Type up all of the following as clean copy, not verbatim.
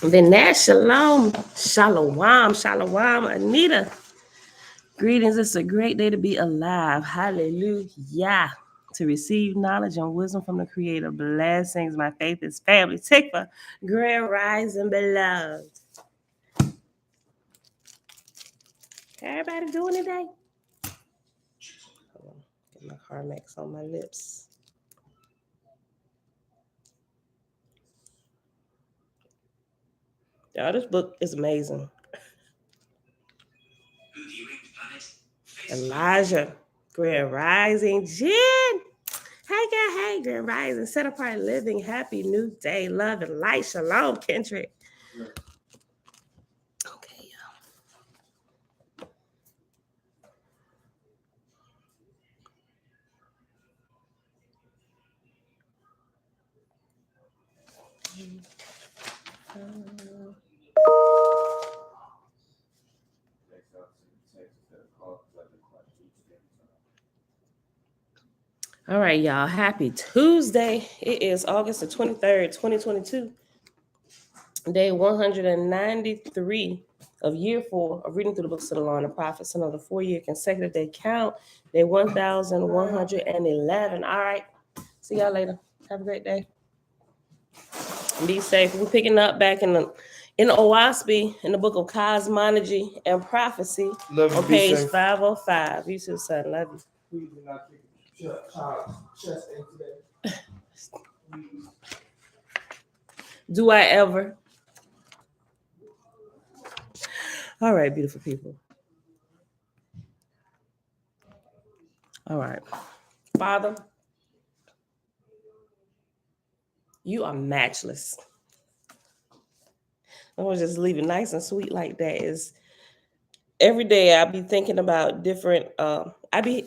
Then that shalom, shalom, Anita. Greetings. It's a great day to be alive. Hallelujah. To receive knowledge and wisdom from the Creator. Blessings. My faith is family. Tikva, grand rising, beloved. Everybody doing today? Hold on. Get my Carmex on my lips. Y'all, this book is amazing. Elijah, grand rising, Jen. Hey, girl, hey, grand rising, set apart living, happy new day, love and light, shalom, Kendrick. Okay, y'all. All right, y'all. Happy Tuesday. It is August the 23rd, 2022. Day 193 of year 4 of reading through the books of the law and the prophets. Another 4-year consecutive day count. Day 1111. All right. See y'all later. Have a great day. Be safe. We're picking up back in OAHSPE in the book of Cosmogony and Prophecy on page 505. You too, son. Love you. Please do not take chest today. Do I ever? All right, beautiful people. All right. Father, you are matchless. I'm going to just leave it nice and sweet like that. Is every day I be thinking about different, when I be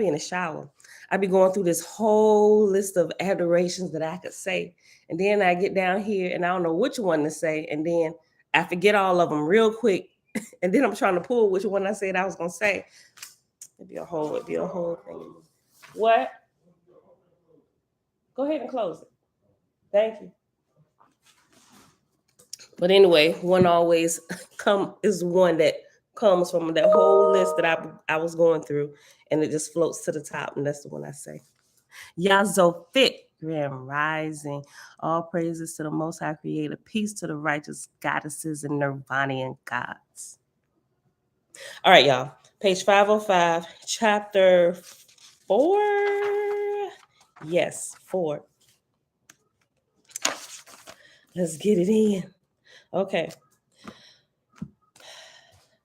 in the shower, I be going through this whole list of adorations that I could say. And then I get down here and I don't know which one to say. And then I forget all of them real quick. And then I'm trying to pull which one I said I was going to say. It'd be a whole thing. What? Go ahead and close it. Thank you. But anyway, one always is one that comes from that whole list that I was going through, and it just floats to the top, and that's the one I say. Yazofit, grand rising. All praises to the Most High Creator. Peace to the righteous goddesses and Nirvanian gods. All right, y'all. Page 505, chapter 4. Yes, 4. Let's get it in. Okay.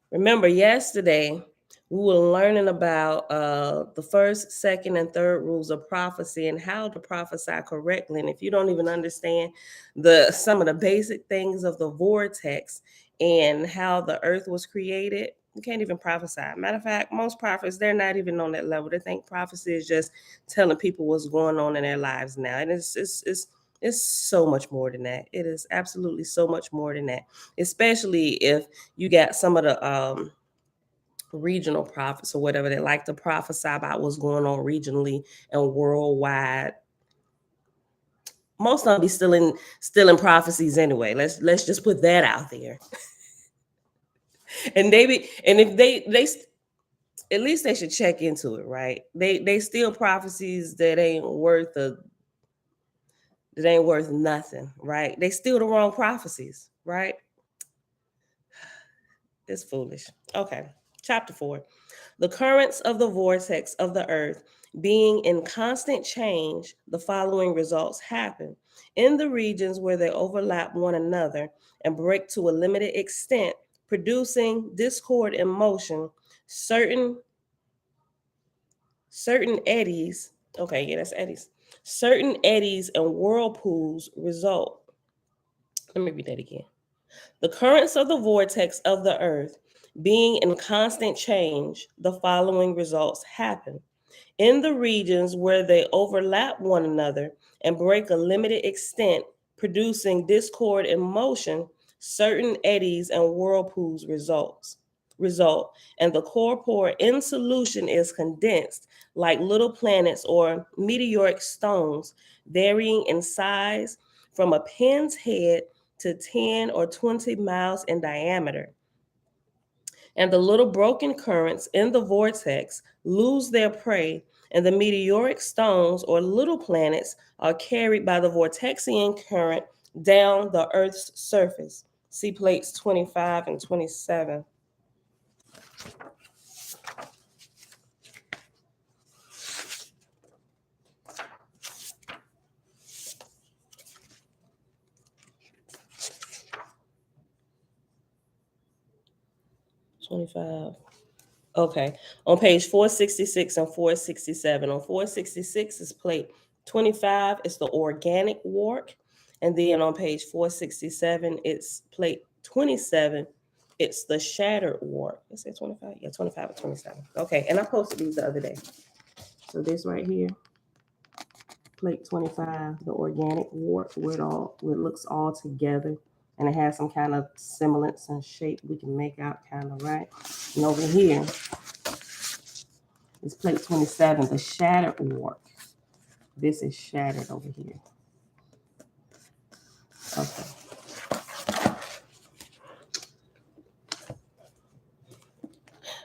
Remember, yesterday we were learning about the first, second, and third rules of prophecy and how to prophesy correctly. And if you don't even understand some of the basic things of the vortex and how the earth was created, you can't even prophesy. Matter of fact, most prophets, they're not even on that level. They think prophecy is just telling people what's going on in their lives now. And it's so much more than that. It is absolutely so much more than that, especially if you got some of the regional prophets or whatever that like to prophesy about what's going on regionally and worldwide. Most of them be still in prophecies anyway. Let's just put that out there. And if they at least they should check into it, right? They still prophecies that ain't worth nothing, right? They still the wrong prophecies, right? It's foolish. Okay. Chapter 4. The currents of the vortex of the earth being in constant change, the following results happen. In the regions where they overlap one another and break to a limited extent, producing discord and motion, certain eddies, that's eddies. Certain eddies and whirlpools result. Let me read that again. The currents of the vortex of the earth being in constant change, the following results happen. In the regions where they overlap one another and break a limited extent, producing discord and motion, certain eddies and whirlpools result, and the corpora in solution is condensed like little planets or meteoric stones, varying in size from a pin's head to 10 or 20 miles in diameter. And the little broken currents in the vortex lose their prey, and the meteoric stones or little planets are carried by the vortexian current down the Earth's surface. See plates 25 and 27. Okay. On page 466 and 467. On 466 is plate 25. It's the organic warp. And then on page 467, it's plate 27. It's the shattered warp. Is it 25? Yeah, 25 or 27. Okay. And I posted these the other day. So this right here, plate 25, the organic warp, where it looks all together. And it has some kind of semblance and shape we can make out kind of, right? And over here, it's plate 27, the shattered warp. This is shattered over here. Okay.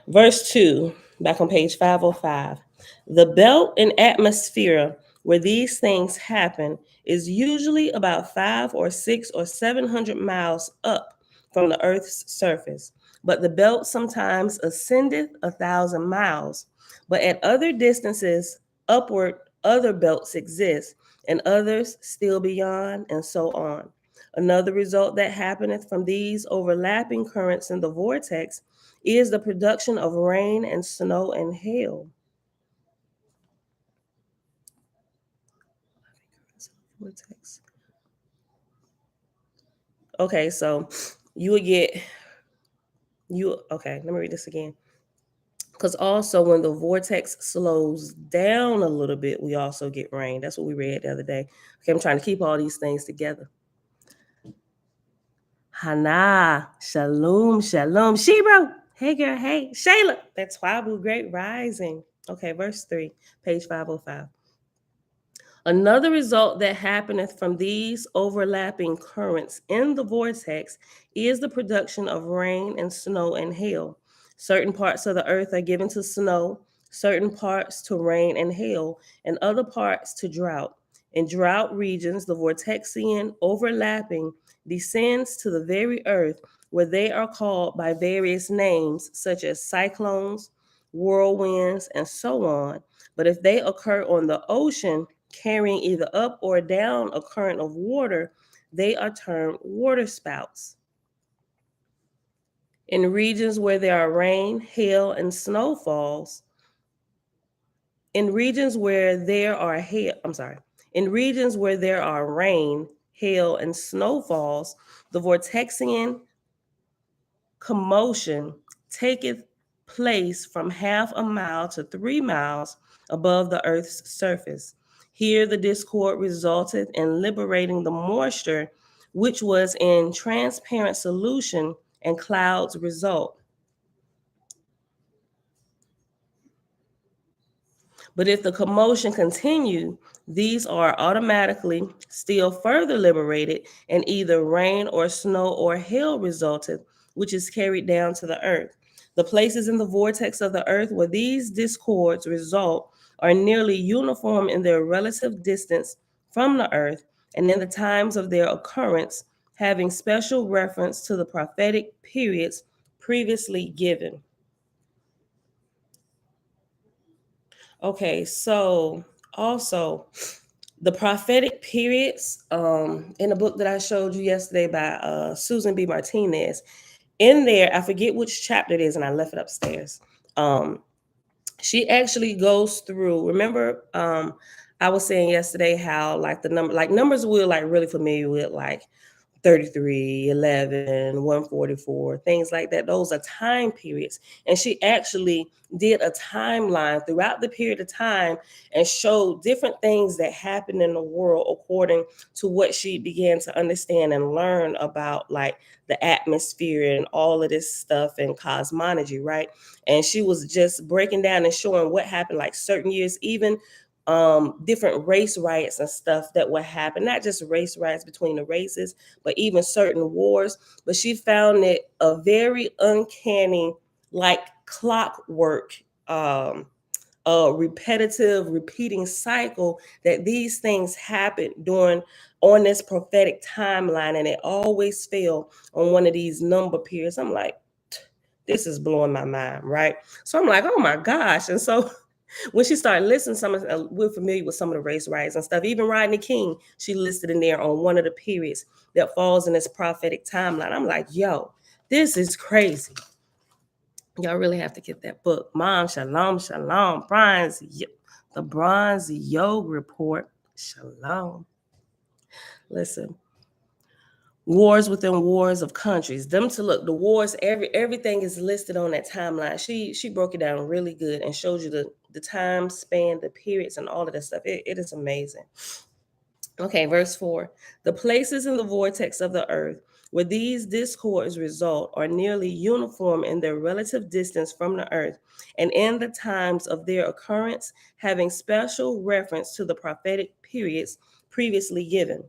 Verse 2, back on page 505. The belt and atmosphere where these things happen is usually about 5 or 6 or 700 miles up from the Earth's surface, but the belt sometimes ascendeth 1,000 miles. But at other distances upward, other belts exist, and others still beyond, and so on. Another result that happeneth from these overlapping currents in the vortex is the production of rain and snow and hail. Vortex. Okay, so you would get okay, let me read this again. Because also when the vortex slows down a little bit, we also get rain. That's what we read the other day. Okay, I'm trying to keep all these things together. Hana, shalom, shalom. Shebro, hey girl, hey. Shayla, that's Wabu, great rising. Okay, verse 3, page 505. Another result that happeneth from these overlapping currents in the vortex is the production of rain and snow and hail. Certain parts of the earth are given to snow, certain parts to rain and hail, and other parts to drought. In drought regions, the vortexian overlapping descends to the very earth, where they are called by various names, such as cyclones, whirlwinds, and so on. But if they occur on the ocean, carrying either up or down a current of water, they are termed water spouts. In regions where there are rain, hail, and snowfalls, in regions where there are rain, hail, and snowfalls, the vortexian commotion taketh place from 1/2 mile to 3 miles above the earth's surface. Here the discord resulted in liberating the moisture, which was in transparent solution, and clouds result. But if the commotion continue, these are automatically still further liberated, and either rain or snow or hail resulted, which is carried down to the earth. The places in the vortex of the earth where these discords result are nearly uniform in their relative distance from the earth, and in the times of their occurrence, having special reference to the prophetic periods previously given. Okay, so also the prophetic periods in the book that I showed you yesterday by Susan B. Martinez. In there, I forget which chapter it is, and I left it upstairs. She actually goes through. Remember, I was saying yesterday how like the number, like numbers we're like really familiar with, like 33, 11, 144, things like that. Those are time periods. And she actually did a timeline throughout the period of time and showed different things that happened in the world according to what she began to understand and learn about, like the atmosphere and all of this stuff and cosmology, right? And she was just breaking down and showing what happened, like certain years, even different race riots and stuff that would happen, not just race riots between the races, but even certain wars. But she found it a very uncanny, like clockwork, a repetitive, repeating cycle that these things happen during on this prophetic timeline, and it always fell on one of these number periods. I'm like, this is blowing my mind, right? So I'm like, oh my gosh. And so when she started listening, we're familiar with some of the race riots and stuff. Even Rodney King, she listed in there on one of the periods that falls in this prophetic timeline. I'm like, yo, this is crazy. Y'all really have to get that book. Mom, shalom, shalom. The Bronze Yoga Report. Shalom. Listen. Wars within wars of countries. Them to look, the wars, everything is listed on that timeline. She broke it down really good and showed you the time span, the periods, and all of that stuff. It is amazing. Okay, verse 4. The places in the vortex of the earth where these discords result are nearly uniform in their relative distance from the earth, and in the times of their occurrence having special reference to the prophetic periods previously given.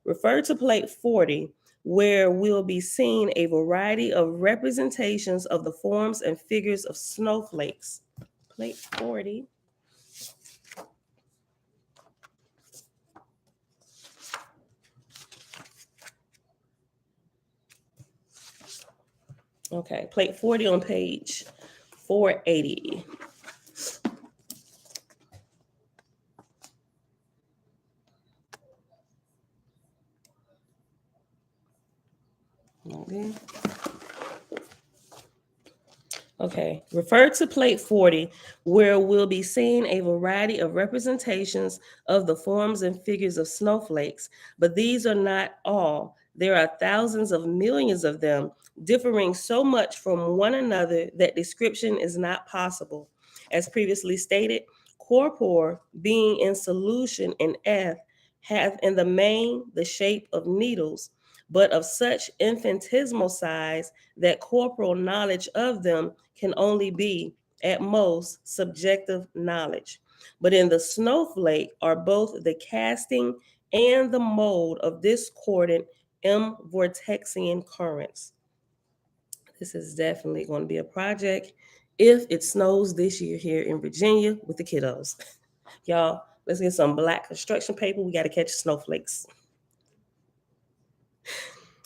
Refer to plate 40, where will be seen a variety of representations of the forms and figures of snowflakes. Plate 40. Okay, plate 40 on page 480. Okay. Okay, refer to plate 40, where we'll be seeing a variety of representations of the forms and figures of snowflakes, but these are not all. There are thousands of millions of them, differing so much from one another that description is not possible. As previously stated, corpor, being in solution in eth, hath in the main the shape of needles, but of such infinitesimal size that corporal knowledge of them can only be, at most, subjective knowledge. But in the snowflake are both the casting and the mold of discordant vortexian currents. This is definitely going to be a project if it snows this year here in Virginia with the kiddos. Y'all, let's get some black construction paper. We got to catch snowflakes.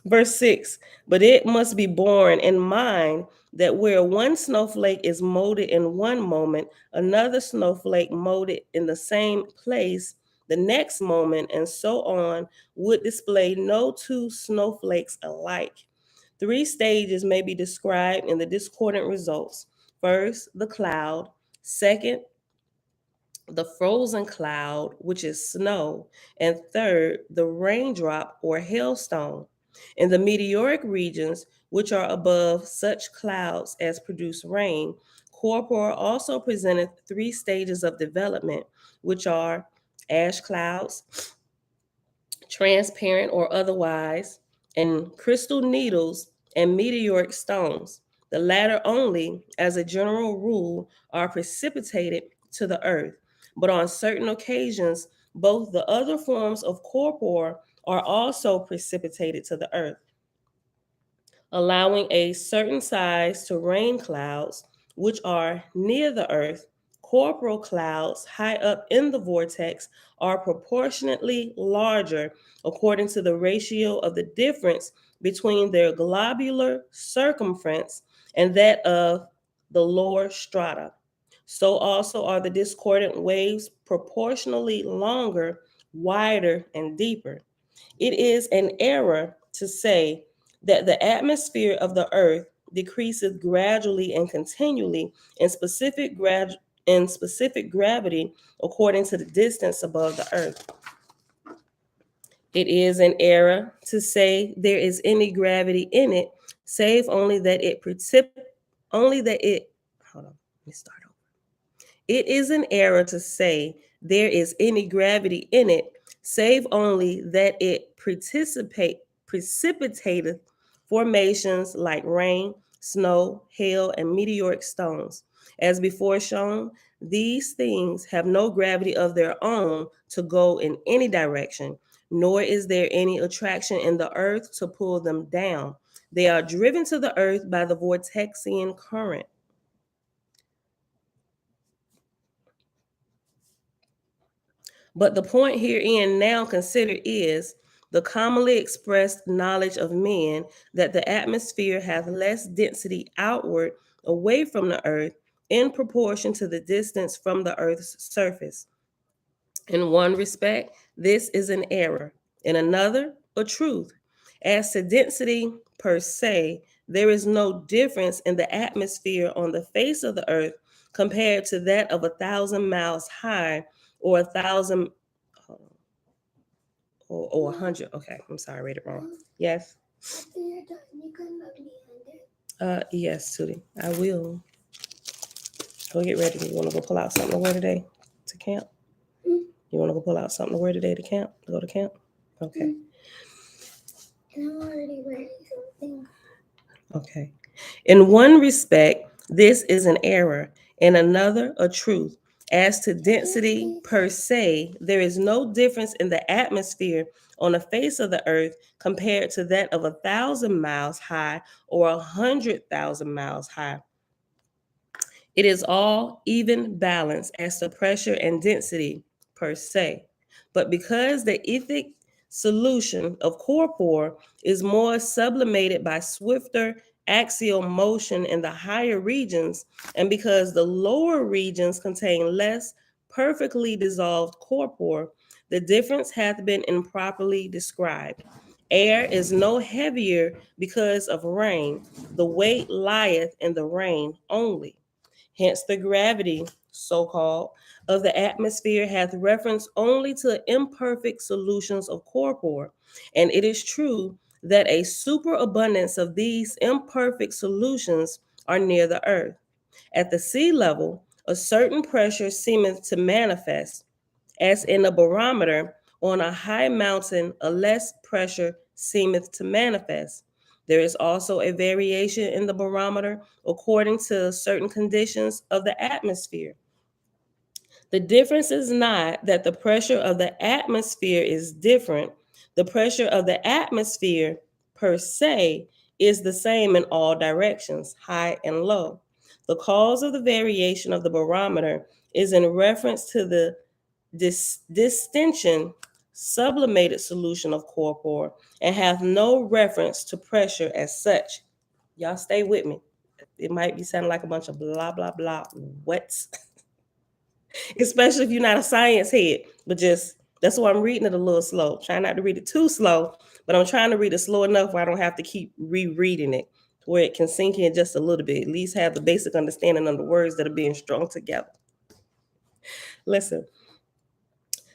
Verse 6, but it must be borne in mind that where one snowflake is molded in one moment, another snowflake molded in the same place the next moment, and so on, would display no two snowflakes alike. 3 stages may be described in the discordant results. First, the cloud. Second, the frozen cloud, which is snow. And third, the raindrop or hailstone. In the meteoric regions, which are above such clouds as produce rain, Corpora also presented 3 stages of development, which are ash clouds, transparent or otherwise, and crystal needles and meteoric stones. The latter only, as a general rule, are precipitated to the earth, but on certain occasions, both the other forms of corpora are also precipitated to the earth, allowing a certain size to rain clouds, which are near the earth. Corporal clouds high up in the vortex are proportionately larger according to the ratio of the difference between their globular circumference and that of the lower strata. So also are the discordant waves proportionally longer, wider, and deeper. It is an error to say that the atmosphere of the earth decreases gradually and continually in specific gravity according to the distance above the earth. It is an error to say there is any gravity in it, save only that it hold on, let me start over. It is an error to say there is any gravity in it, save only that it precipitated formations like rain, snow, hail, and meteoric stones. As before shown, these things have no gravity of their own to go in any direction, nor is there any attraction in the earth to pull them down. They are driven to the earth by the vortexian current. But the point herein now considered is the commonly expressed knowledge of men that the atmosphere hath less density outward away from the earth in proportion to the distance from the earth's surface. In one respect, this is an error. In another, a truth. As to density per se, there is no difference in the atmosphere on the face of the earth compared to that of 1,000 miles high or 1,000 or 100. Okay, I'm sorry, I read it wrong. Yes. After you're done, you can look behind it. Yes, Tootie, I will. Go get ready. You want to go pull out something to wear today to camp? You want to go pull out something to wear today to camp? To go to camp? Okay. And I'm already wearing something. Okay. In one respect, this is an error. In another, a truth. As to density per se, there is no difference in the atmosphere on the face of the earth compared to that of 1,000 miles high or 100,000 miles high. It is all even balance as to pressure and density per se. But because the etheric solution of corpore is more sublimated by swifter axial motion in the higher regions, and because the lower regions contain less perfectly dissolved corpore, the difference hath been improperly described. Air is no heavier because of rain. The weight lieth in the rain only. Hence, the gravity, so called, of the atmosphere hath reference only to imperfect solutions of corpore. And it is true that a superabundance of these imperfect solutions are near the earth. At the sea level, a certain pressure seemeth to manifest, as in a barometer on a high mountain, a less pressure seemeth to manifest. There is also a variation in the barometer according to certain conditions of the atmosphere. The difference is not that the pressure of the atmosphere is different. The pressure of the atmosphere per se is the same in all directions, high and low. The cause of the variation of the barometer is in reference to the distension sublimated solution of corpore and have no reference to pressure as such. Y'all stay with me. It might be sounding like a bunch of blah, blah, blah. What? Especially if you're not a science head, but just that's why I'm reading it a little slow. Trying not to read it too slow, but I'm trying to read it slow enough where I don't have to keep rereading it, where it can sink in just a little bit, at least have the basic understanding of the words that are being strung together. Listen,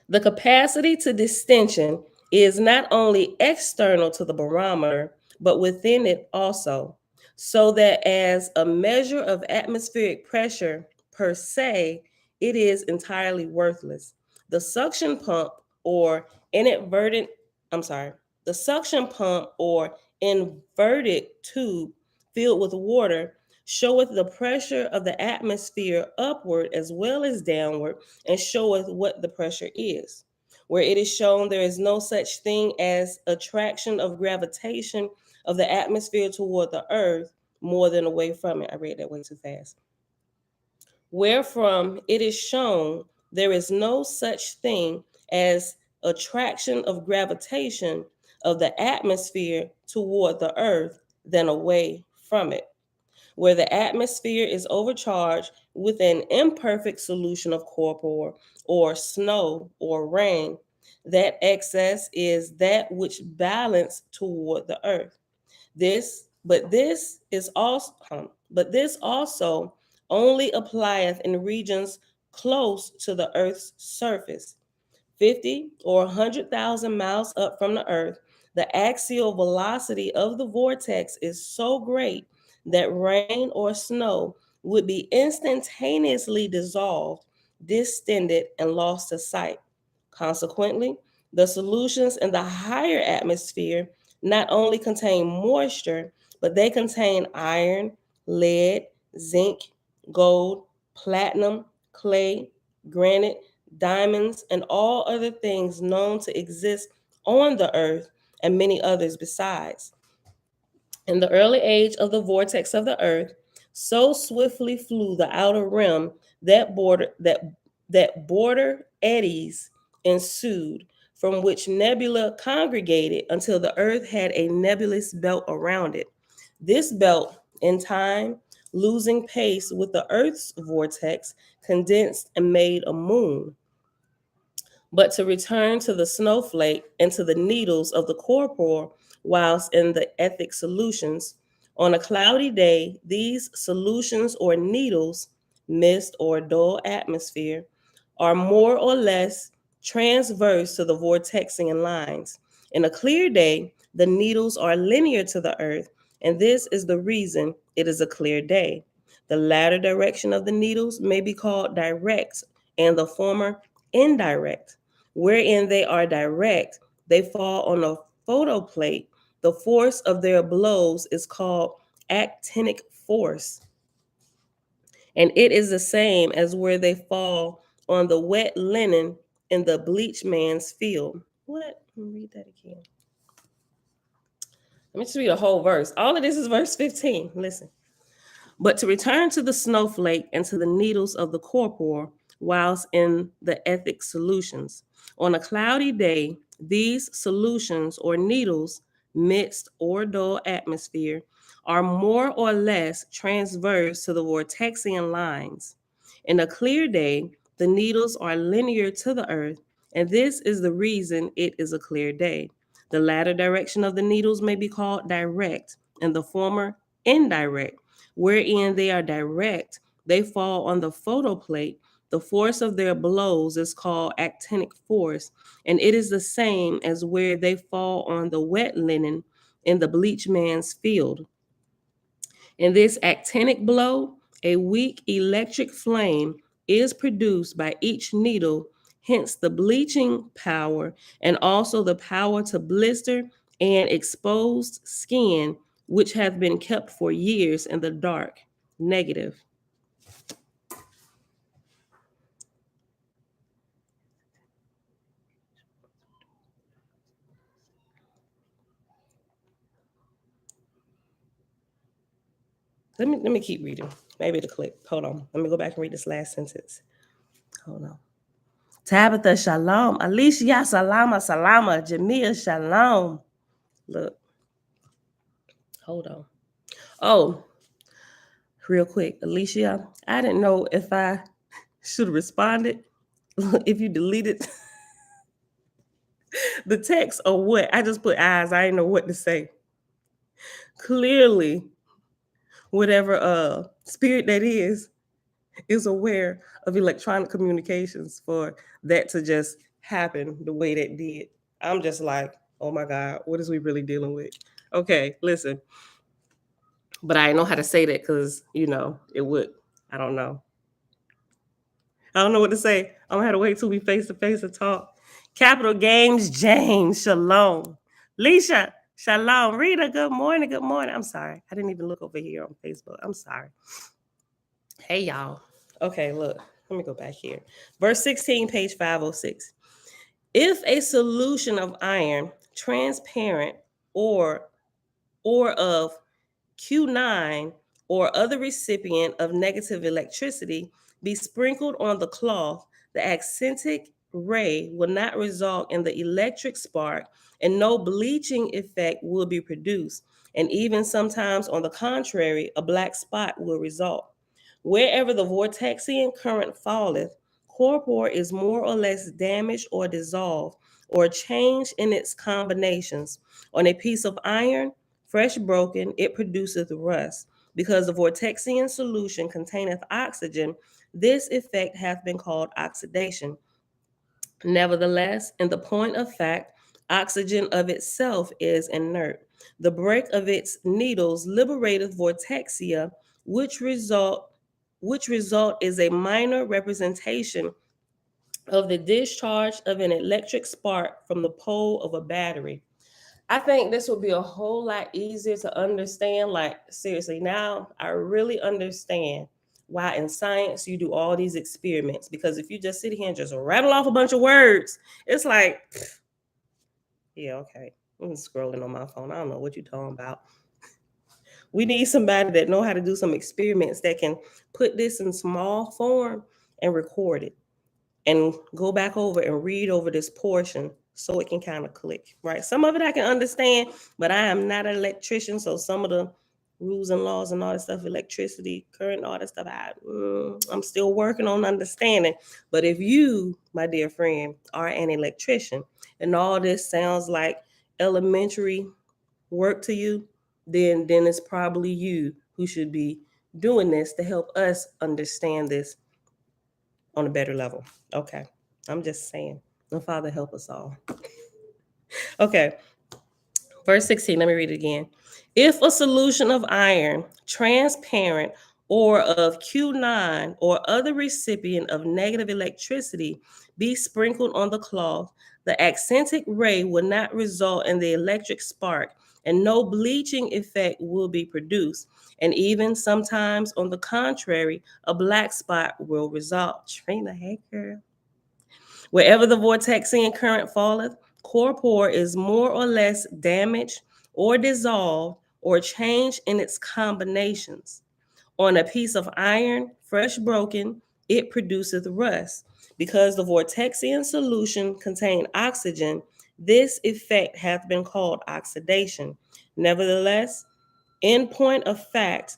the capacity to distension is not only external to the barometer, but within it also, so that as a measure of atmospheric pressure per se, it is entirely worthless. The suction pump or inverted, I'm sorry, the suction pump or inverted tube filled with water showeth the pressure of the atmosphere upward as well as downward, and showeth what the pressure is. Where it is shown there is no such thing as attraction of gravitation of the atmosphere toward the earth more than away from it. I read that way too fast. Wherefrom it is shown there is no such thing as attraction of gravitation of the atmosphere toward the earth than away from it. Where the atmosphere is overcharged with an imperfect solution of corpore or snow or rain, that excess is that which balance toward the earth. This also only applieth in regions close to the earth's surface. 50 or 100,000 miles up from the Earth, the axial velocity of the vortex is so great that rain or snow would be instantaneously dissolved, distended, and lost to sight. Consequently, the solutions in the higher atmosphere not only contain moisture, but they contain iron, lead, zinc, gold, platinum, clay, granite, diamonds, and all other things known to exist on the earth, and many others besides. In the early age of the vortex of the earth, so swiftly flew the outer rim that border eddies ensued, from which nebula congregated until the earth had a nebulous belt around it. This belt, in time, losing pace with the earth's vortex, condensed and made a moon. But to return to the snowflake and to the needles of the corpora whilst in the ethic solutions, on a cloudy day, these solutions or needles, mist or dull atmosphere, are more or less transverse to the vortexian lines. In a clear day, the needles are linear to the earth, and this is the reason it is a clear day. The latter direction of the needles may be called direct, and the former indirect. Wherein they are direct, they fall on a photoplate. The force of their blows is called actinic force, and it is the same as where they fall on the wet linen in the bleach man's field. What? Let me read that again. Let me just read a whole verse. All of this is verse 15. Listen. But to return to the snowflake and to the needles of the corpora, whilst in the ethic solutions. On a cloudy day, these solutions or needles, mixed or dull atmosphere, are more or less transverse to the vortexian lines. In a clear day, the needles are linear to the earth, and this is the reason it is a clear day. The latter direction of the needles may be called direct, and the former indirect. Wherein they are direct, they fall on the photoplate. The force of their blows is called actinic force, and it is the same as where they fall on the wet linen in the bleach man's field. In this actinic blow, a weak electric flame is produced by each needle, hence the bleaching power and also the power to blister and exposed skin, which have been kept for years in the dark. Negative. Let me keep reading. Maybe it'll click. Hold on. Let me go back and read this last sentence. Hold on. Tabitha Shalom. Alicia Salama Salama. Jamia Shalom. Look. Hold on. Oh, real quick. Alicia, I didn't know if I should have responded if you deleted the text or what. I just put eyes. I didn't know what to say. Clearly, whatever spirit that is aware of electronic communications for that to just happen the way that did. I'm just like, oh my God, what is we really dealing with? Okay, listen. But I know how to say that because, it would. I don't know. I don't know what to say. I'm gonna have to wait till we face to face and talk. Capital Games, James, shalom. Leisha, shalom. Rita, good morning, good morning. I'm sorry. I didn't even look over here on Facebook. I'm sorry. Hey, y'all. Okay, look. Let me go back here. Verse 16, page 506. If a solution of iron, transparent, or of Q9 or other recipient of negative electricity be sprinkled on the cloth, the accentic ray will not result in the electric spark, and no bleaching effect will be produced. And even sometimes, on the contrary, a black spot will result. Wherever the vortexian current falleth, corpora is more or less damaged or dissolved, or changed in its combinations. On a piece of iron, fresh broken, it produceth rust. Because the vortexian solution containeth oxygen, this effect hath been called oxidation. Nevertheless, in the point of fact, oxygen of itself is inert. The break of its needles liberateth vortexia, which result is a minor representation of the discharge of an electric spark from the pole of a battery. I think this would be a whole lot easier to understand. Like, seriously, now I really understand why in science you do all these experiments. Because if you just sit here and just rattle off a bunch of words, it's like, yeah, okay. I'm scrolling on my phone. I don't know what you're talking about. We need somebody that know how to do some experiments that can put this in small form and record it and go back over and read over this portion so it can kind of click, right? Some of it I can understand, but I am not an electrician, so some of the rules and laws and all that stuff, electricity, current, all that stuff, I'm still working on understanding. But if you, my dear friend, are an electrician and all this sounds like elementary work to you, then it's probably you who should be doing this to help us understand this on a better level. Okay. I'm just saying. The Father help us all. Okay. Verse 16, let me read it again. If a solution of iron, transparent, or of Q9 or other recipient of negative electricity be sprinkled on the cloth, the accentic ray will not result in the electric spark, and no bleaching effect will be produced. And even sometimes, on the contrary, a black spot will result. Trina, hey girl. Wherever the vortexian current falleth, corpore is more or less damaged or dissolved or changed in its combinations. On a piece of iron, fresh broken, it produceth rust. Because the vortexian solution contained oxygen, this effect hath been called oxidation. Nevertheless, in point of fact,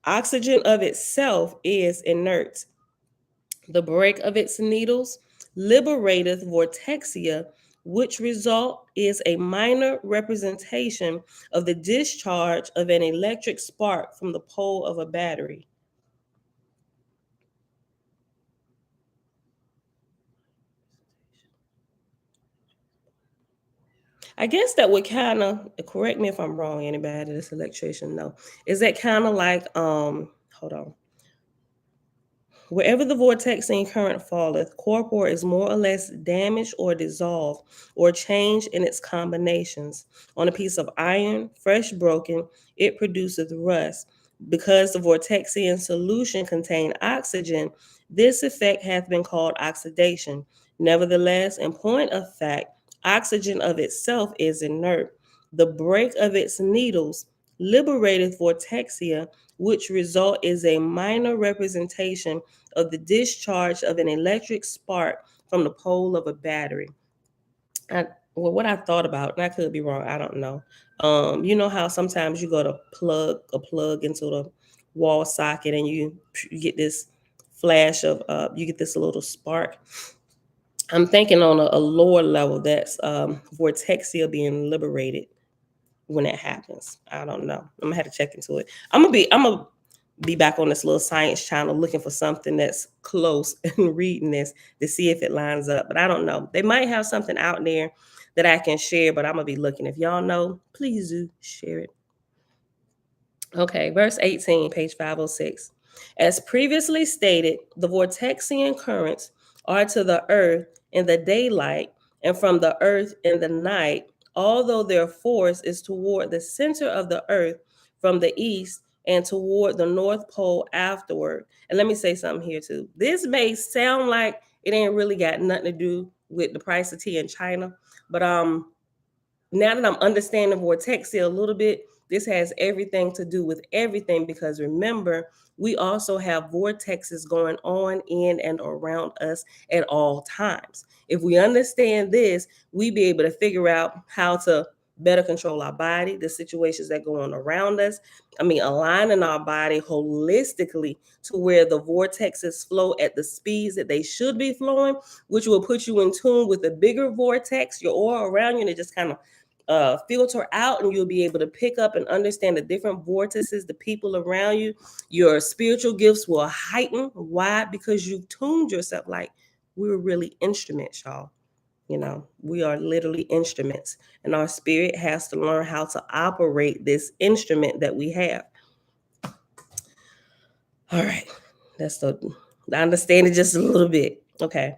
oxygen of itself is inert. The break of its needles liberateth vortexia, which result is a minor representation of the discharge of an electric spark from the pole of a battery. I guess that would kind of, correct me if I'm wrong, anybody that's electrician know. Is that kind of like hold on. Wherever the vortexing current falleth, corpore is more or less damaged or dissolved or changed in its combinations. On a piece of iron, fresh broken, it produceth rust. Because the vortexian solution contained oxygen, this effect hath been called oxidation. Nevertheless, in point of fact, oxygen of itself is inert. The break of its needles liberateth vortexia, which result is a minor representation of the discharge of an electric spark from the pole of a battery. Well, what I thought about, and I could be wrong, I don't know. You know how sometimes you go to plug a plug into the wall socket and you get this flash of you get this little spark. I'm thinking on a lower level that's vortexia being liberated when it happens. I don't know. I'm gonna have to check into it. I'm gonna be back on this little science channel looking for something that's close and reading this to see if it lines up. But I don't know. They might have something out there that I can share, but I'm gonna be looking. If y'all know, please do share it. Okay, verse 18, page 506. As previously stated, the vortexian currents are to the earth in the daylight and from the earth in the night, although their force is toward the center of the earth from the east and toward the North Pole afterward. And let me say something here too. This may sound like it ain't really got nothing to do with the price of tea in China, but now that I'm understanding vortexia a little bit, this has everything to do with everything because remember, we also have vortexes going on in and around us at all times. If we understand this, we be able to figure out how to better control our body, the situations that go on around us. I mean, aligning our body holistically to where the vortexes flow at the speeds that they should be flowing, which will put you in tune with the bigger vortex, your aura around you, and it just kind of filter out, and you'll be able to pick up and understand the different vortices, the people around you. Your spiritual gifts will heighten. Why? Because you've tuned yourself. Like, we're really instruments, y'all. We are literally instruments, and our spirit has to learn how to operate this instrument that we have. All right, that's the I understand it just a little bit. Okay.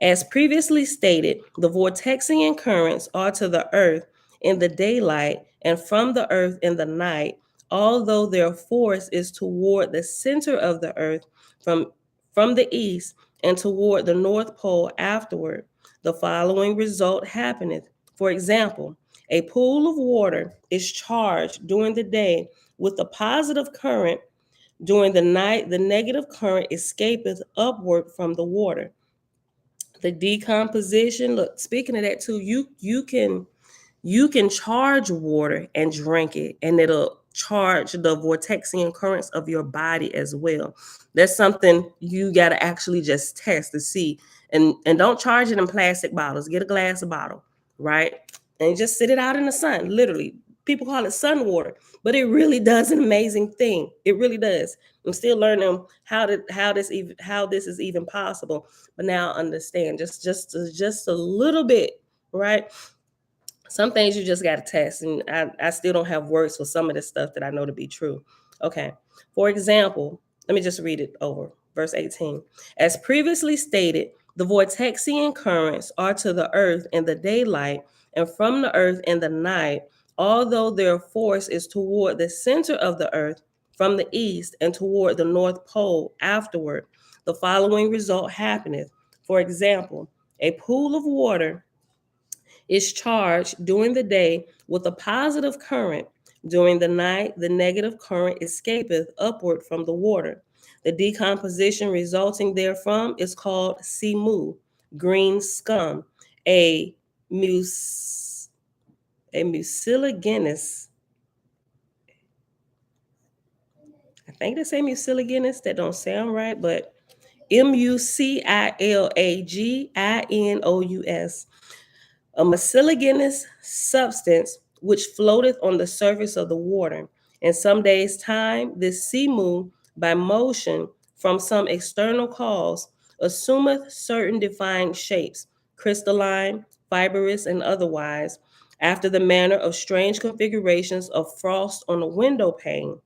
As previously stated, the Vortexian currents are to the Earth in the daylight and from the Earth in the night, although their force is toward the center of the Earth from, from the east and toward the North Pole afterward. The following result happeneth. For example, a pool of water is charged during the day with a positive current. During the night, the negative current escapeth upward from the water. The decomposition, look, speaking of that too, you can charge water and drink it, and it'll charge the vortexian currents of your body as well. That's something you got to actually just test to see. And don't charge it in plastic bottles. Get a glass bottle, right? And just sit it out in the sun, literally. People call it sun water, but it really does an amazing thing. It really does. I'm still learning how this is even possible, but now I understand just a little bit, right? Some things you just got to test, and I still don't have words for some of the stuff that I know to be true. Okay. For example, let me just read it over. Verse 18. As previously stated, the vortexian currents are to the earth in the daylight and from the earth in the night, although their force is toward the center of the earth from the east and toward the North Pole afterward. The following result happeneth. For example, a pool of water is charged during the day with a positive current. During the night, the negative current escapeth upward from the water. The decomposition resulting therefrom is called simu, green scum, a mus a mucilaginous. I think they say mucilaginous. That don't sound right, but mucilaginous, a mucilaginous substance which floateth on the surface of the water. In some days' time, this sea moon, by motion from some external cause, assumeth certain defined shapes, crystalline, fibrous, and otherwise, after the manner of strange configurations of frost on a window pane.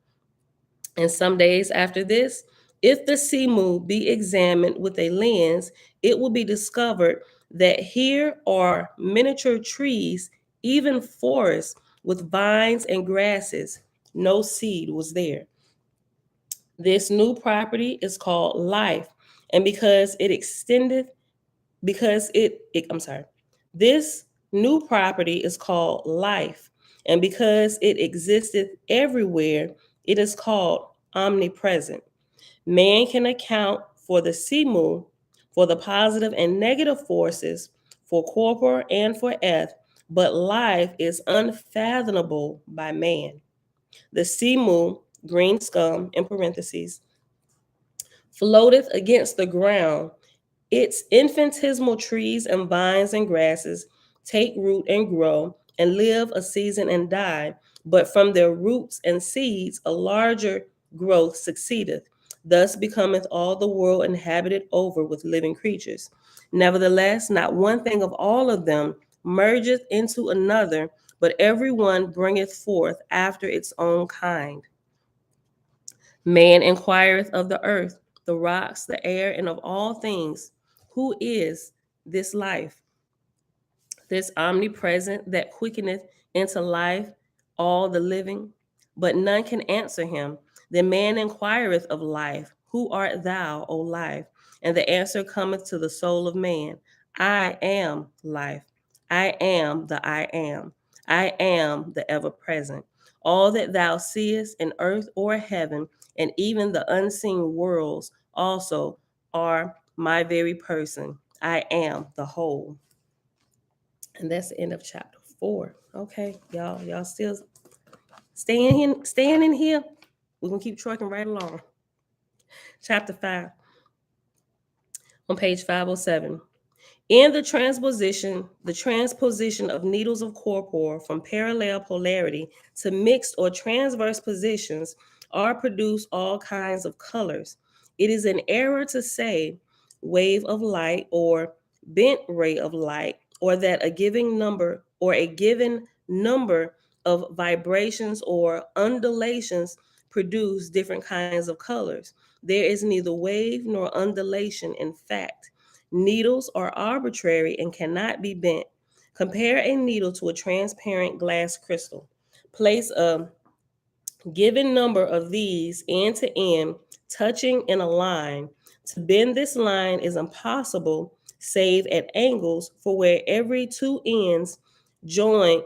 And some days after this, if the sea moon be examined with a lens, it will be discovered that here are miniature trees, even forests with vines and grasses. No seed was there. This new property is called life, and because it extendeth, I'm sorry, this new property is called life, and because it existeth everywhere, it is called omnipresent. Man can account for the simu, for the positive and negative forces, for corpor and for eth, but life is unfathomable by man. The simu, green scum in parentheses, floateth against the ground. Its infinitesimal trees and vines and grasses take root and grow and live a season and die, but from their roots and seeds a larger growth succeedeth. Thus becometh all the world inhabited over with living creatures. Nevertheless, not one thing of all of them mergeth into another, but every one bringeth forth after its own kind. Man inquireth of the earth, the rocks, the air, and of all things, who is this life, this omnipresent that quickeneth into life all the living? But none can answer him. Then man inquireth of life, who art thou, O life? And the answer cometh to the soul of man, I am life. I am the I am. I am the ever present. All that thou seest in earth or heaven, and even the unseen worlds also, are my very person. I am the whole. And that's the end of chapter 4. Okay, y'all still staying in here. We're gonna keep trucking right along. Chapter 5 on page 507. In the transposition of needles of corpor from parallel polarity to mixed or transverse positions are produced all kinds of colors. It is an error to say wave of light or bent ray of light, or that a given number of vibrations or undulations produce different kinds of colors. There is neither wave nor undulation in fact. Needles are arbitrary and cannot be bent. Compare a needle to a transparent glass crystal. Place a given number of these end to end, touching in a line. To bend this line is impossible, save at angles join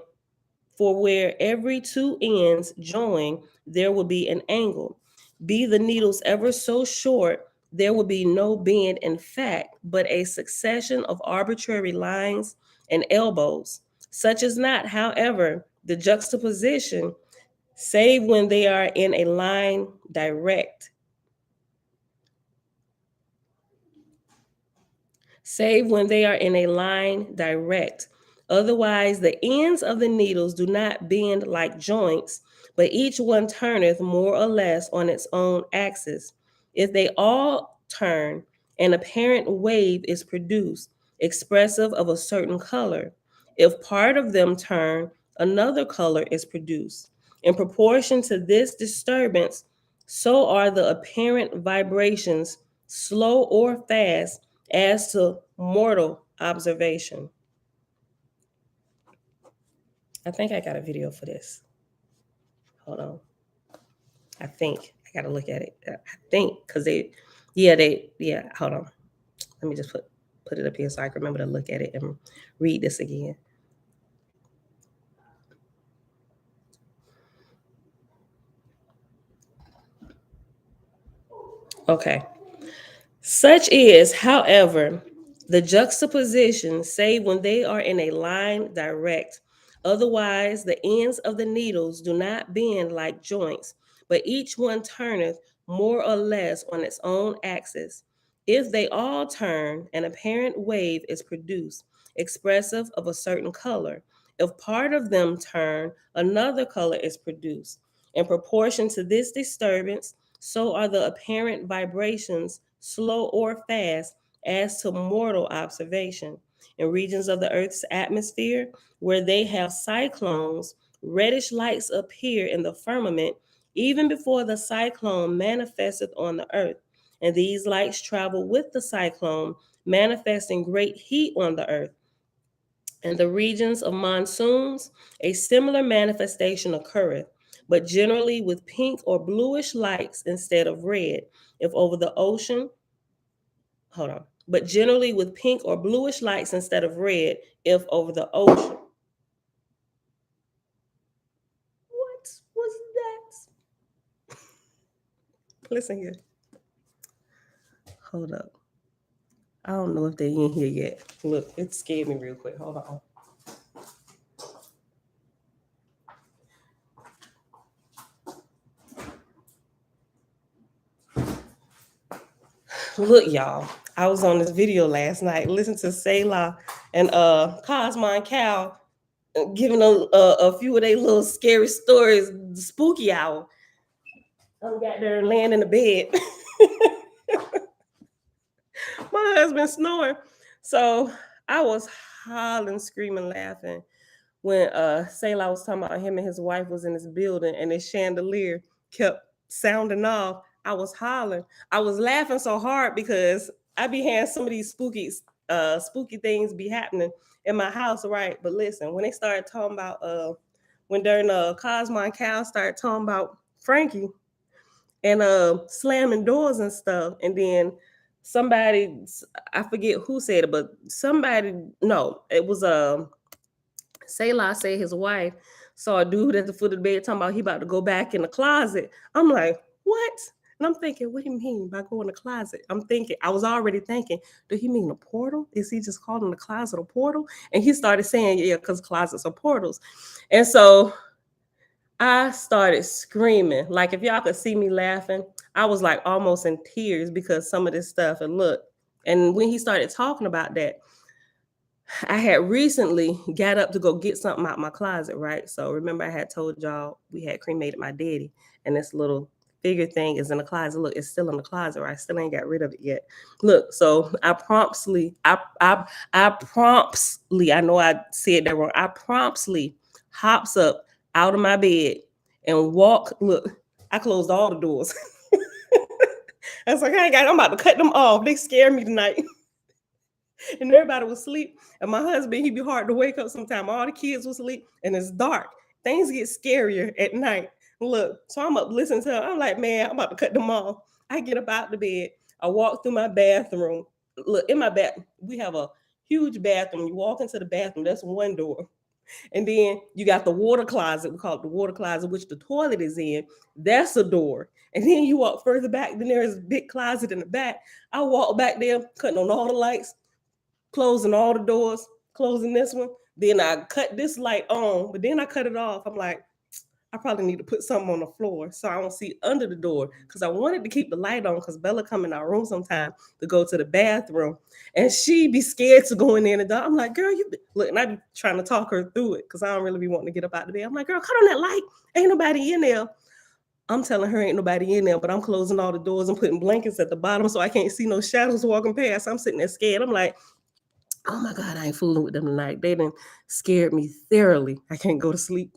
for where every two ends join, there will be an angle. Be the needles ever so short, there will be no bend in fact, but a succession of arbitrary lines and elbows. Such is not, however, the juxtaposition, save when they are in a line direct. Save when they are in a line direct. Otherwise, the ends of the needles do not bend like joints, but each one turneth more or less on its own axis. If they all turn, an apparent wave is produced, expressive of a certain color. If part of them turn, another color is produced. In proportion to this disturbance, so are the apparent vibrations, slow or fast, as to mortal observation. I think I got a video for this. Hold on. I think I got to look at it. I think because hold on. Let me just put it up here so I can remember to look at it and read this again. Okay. Such is, however, the juxtaposition, save when they are in a line direct. Otherwise, the ends of the needles do not bend like joints, but each one turneth more or less on its own axis. If they all turn, an apparent wave is produced, expressive of a certain color. If part of them turn, another color is produced. In proportion to this disturbance, so are the apparent vibrations, slow or fast, as to mortal observation. In regions of the Earth's atmosphere, where they have cyclones, reddish lights appear in the firmament even before the cyclone manifesteth on the earth. And these lights travel with the cyclone, manifesting great heat on the earth. In the regions of monsoons, a similar manifestation occurreth, but generally with pink or bluish lights instead of red. If over the ocean, hold on, but generally with pink or bluish lights instead of red, if over the ocean. What was that? Listen here. Hold up. I don't know if they're in here yet. Look, it scared me real quick. Hold on. Look, y'all, I was on this video last night. Listen to Selah and Cosmo and Cal giving a few of their little scary stories, spooky hour. I got there and laying in the bed. My husband snoring. So I was hollering, screaming, laughing when Selah was talking about him and his wife was in this building and this chandelier kept sounding off. I was hollering. I was laughing so hard because I be having some of these spooky things be happening in my house, right? But listen, when they started talking about when during Cosmo and Cal started talking about Frankie and slamming doors and stuff, and then somebody, I forget who said it, but somebody, no, it was Selah said his wife saw a dude at the foot of the bed talking about he about to go back in the closet. I'm like, what? And I'm thinking, what do you mean by go in the closet? I was already thinking, do he mean a portal? Is he just calling the closet a portal? And he started saying, yeah, because closets are portals. And so I started screaming. Like if y'all could see me laughing, I was like almost in tears because some of this stuff. And look, and when he started talking about that, I had recently got up to go get something out my closet, right? So remember I had told y'all we had cremated my daddy and this little figure thing is in the closet. Look, it's still in the closet, right? I still ain't got rid of it yet. Look, so I know I said that wrong. I promptly hops up out of my bed and walk. Look, I closed all the doors. I was like, I'm about to cut them off. They scare me tonight. And everybody was asleep. And my husband, he'd be hard to wake up sometime. All the kids was asleep and it's dark. Things get scarier at night. Look, so I'm up listening to them. I'm like, man, I'm about to cut them off. I get up out the bed. I walk through my bathroom. Look, in my bath, we have a huge bathroom. You walk into the bathroom, that's one door. And then you got the water closet. We call it the water closet, which the toilet is in. That's a door. And then you walk further back, then there's a big closet in the back. I walk back there, cutting on all the lights, closing all the doors, closing this one. Then I cut this light on, but then I cut it off. I'm like, I probably need to put something on the floor so I don't see under the door, because I wanted to keep the light on because Bella come in our room sometime to go to the bathroom and she be scared to go in there in the dark. I'm like, girl, look, and I be trying to talk her through it because I don't really be wanting to get up out the bed. I'm like, girl, cut on that light. Ain't nobody in there. I'm telling her ain't nobody in there, but I'm closing all the doors and putting blankets at the bottom so I can't see no shadows walking past. I'm sitting there scared. I'm like, oh my God, I ain't fooling with them tonight. They done scared me thoroughly. I can't go to sleep.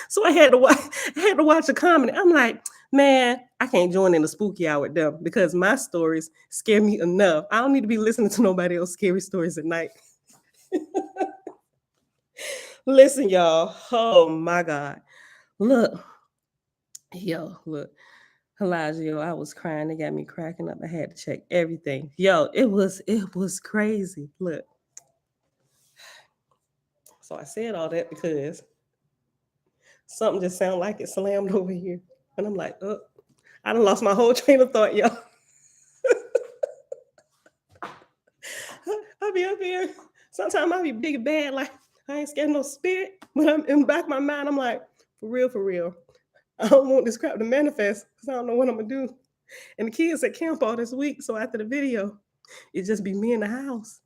So I had to watch a comedy. I'm like, man, I can't join in the spooky hour with them because my stories scare me enough. I don't need to be listening to nobody else scary stories at night. Listen, y'all. Oh my God. Look. Look. Elijah, I was crying. They got me cracking up. I had to check everything. It was crazy. Look. So I said all that because something just sounded like it slammed over here. And I'm like, oh, I done lost my whole train of thought, y'all. I'll be up here. Sometimes I'll be big and bad, like I ain't scared of no spirit. But I'm in the back of my mind, I'm like, for real. I don't want this crap to manifest because I don't know what I'm gonna do. And the kids at camp all this week. So after the video, it just be me in the house,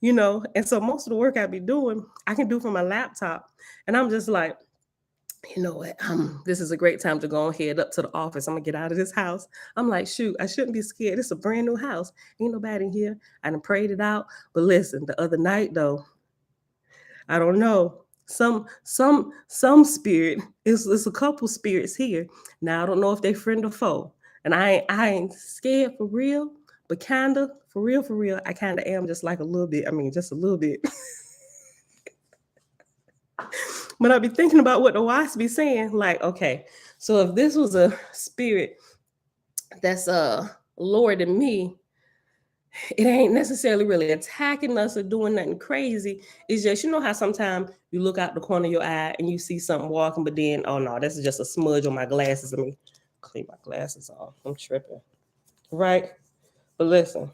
And so most of the work I be doing, I can do from my laptop. And I'm just like, you know what? This is a great time to go ahead up to the office. I'm gonna get out of this house. I'm like, shoot, I shouldn't be scared. It's a brand new house. Ain't nobody in here. I done prayed it out. But listen, the other night though, I don't know. Some spirit, it's a couple spirits here. Now I don't know if they friend or foe. And I ain't scared for real, but kinda for real, I kinda am just like a little bit. I mean, just a little bit. But I be thinking about what the OAHSPE be saying. Like, okay, so if this was a spirit that's lower than me, it ain't necessarily really attacking us or doing nothing crazy. It's just, how sometimes you look out the corner of your eye and you see something walking, but then, oh no, this is just a smudge on my glasses. Let me clean my glasses off. I'm tripping. Right? But listen,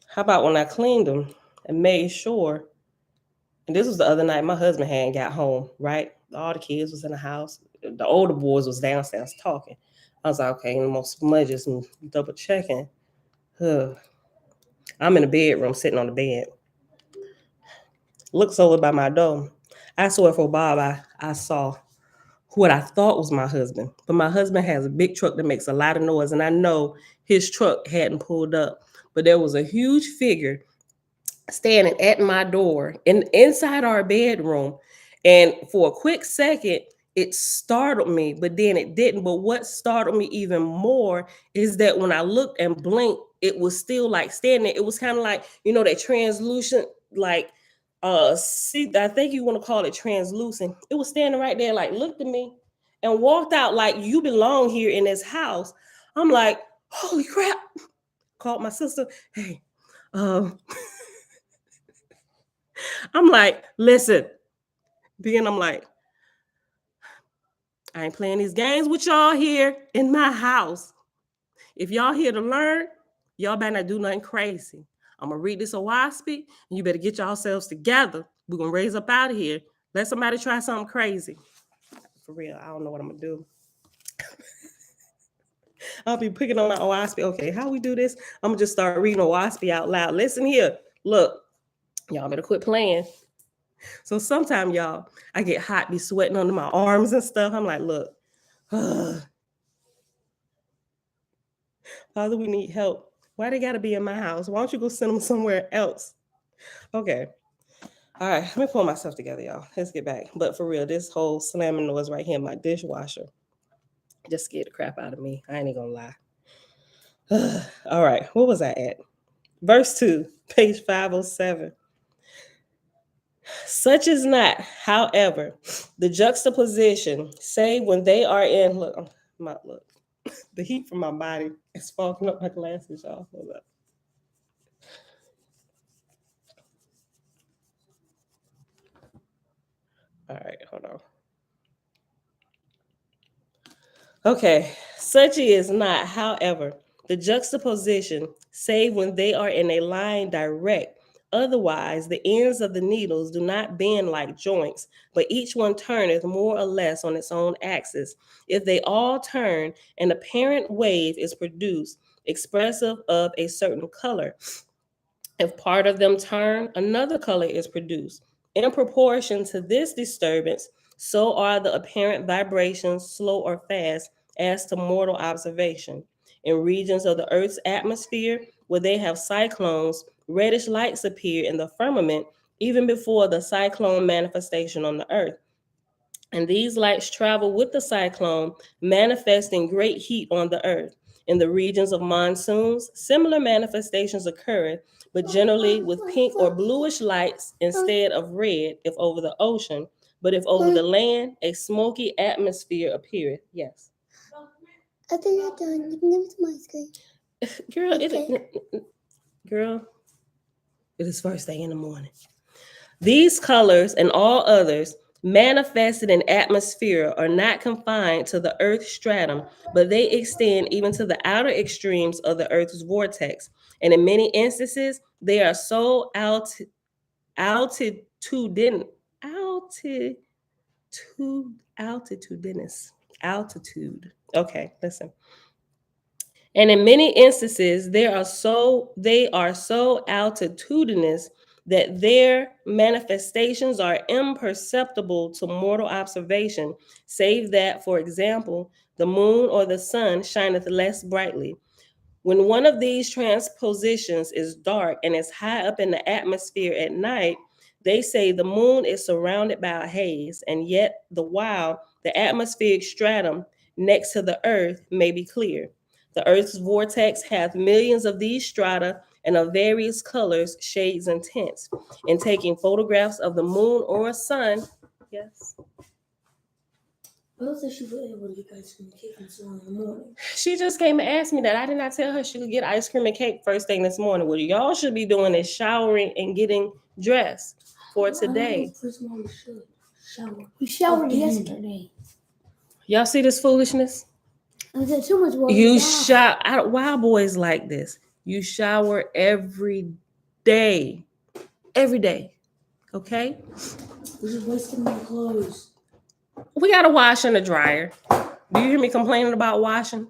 how about when I cleaned them and made sure, and this was the other night, my husband hadn't got home, right? All the kids was in the house. The older boys was downstairs talking. I was like, okay, no more smudges and double checking. I'm in the bedroom, sitting on the bed. Looks over by my door. I swear for Bob, I saw what I thought was my husband. But my husband has a big truck that makes a lot of noise, and I know his truck hadn't pulled up. But there was a huge figure standing at my door inside our bedroom. And for a quick second, it startled me, but then it didn't. But what startled me even more is that when I looked and blinked, it was still like standing there. It was kind of like, that translucent, like see, I think you want to call it translucent. It was standing right there, like looked at me and walked out like, you belong here in this house. I'm like, holy crap. Called my sister. Hey, I'm like, listen. Then I'm like, I ain't playing these games with y'all here in my house. If y'all here to learn, y'all better not do nothing crazy. I'm going to read this OAHSPE, and you better get yourselves together. We're going to raise up out of here. Let somebody try something crazy. For real, I don't know what I'm going to do. I'll be picking on my OAHSPE. Okay, how we do this? I'm going to just start reading OAHSPE out loud. Listen here. Look, y'all better quit playing. So sometimes, y'all, I get hot, be sweating under my arms and stuff. I'm like, look, Father, we need help. Why they got to be in my house? Why don't you go send them somewhere else? Okay. All right. Let me pull myself together, y'all. Let's get back. But for real, this whole slamming noise right here in my dishwasher just scared the crap out of me. I ain't even gonna lie. All right. What was I at? Verse 2, page 507. Such is not, however, the juxtaposition, save when they are in, look, the heat from my body is fogging up my glasses, y'all. Hold up. All right, hold on. Okay, such is not, however, the juxtaposition, save when they are in a line direct. Otherwise, the ends of the needles do not bend like joints, but each one turneth more or less on its own axis. If they all turn, an apparent wave is produced, expressive of a certain color. If part of them turn, another color is produced. In proportion to this disturbance, so are the apparent vibrations slow or fast as to mortal observation. In regions of the Earth's atmosphere where they have cyclones, reddish lights appear in the firmament even before the cyclone manifestation on the Earth. And these lights travel with the cyclone, manifesting great heat on the Earth. In the regions of monsoons, similar manifestations occur, but generally with pink or bluish lights instead of red if over the ocean. But if over the land, a smoky atmosphere appeareth. Yes. After you're done, you can give me some ice cream. Girl, Okay. girl, it is first thing in the morning. These colors and all others manifested in atmosphere are not confined to the Earth's stratum, but they extend even to the outer extremes of the Earth's vortex. And in many instances, they are so altitudinous, altitude. Okay, listen. And in many instances, they are so altitudinous that their manifestations are imperceptible to mortal observation, save that, for example, the moon or the sun shineth less brightly. When one of these transpositions is dark and is high up in the atmosphere at night, they say the moon is surrounded by a haze, and yet the while the atmospheric stratum next to the earth may be clear. The earth's vortex hath millions of these strata and of various colors, shades, and tints. In taking photographs of the moon or a sun, yes. She was able to get ice cream and cake this morning in the morning. She just came and asked me that. I did not tell her she could get ice cream and cake first thing this morning. What y'all should be doing is showering and getting dressed for today. First of all, we should shower. We showered yesterday. Y'all see this foolishness? I said too much water. You shower. Why boys like this? You shower every day. Every day. Okay? We're just wasting my clothes. We got to wash in the dryer. Do you hear me complaining about washing?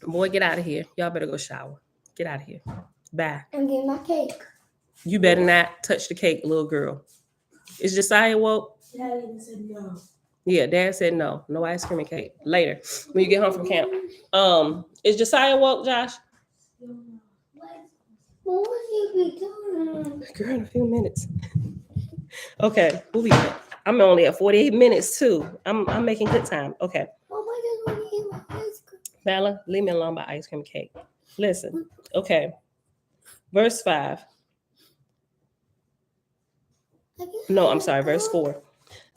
Boy, get out of here. Y'all better go shower. Get out of here. Bye. I'm getting my cake. You better not touch the cake, little girl. Is Josiah woke? Daddy said no. Yeah, Dad said no. No ice cream and cake. Later, when you get home from camp. Is Josiah woke, Josh? What was you doing? Girl, in a few minutes. Okay, we'll be at? I'm only at 48 minutes too. I'm making good time. Okay. Oh, why does want to eat my ice cream? Bella, leave me alone by ice cream and cake. Listen. Okay. Verse 5. No, I'm sorry, verse 4.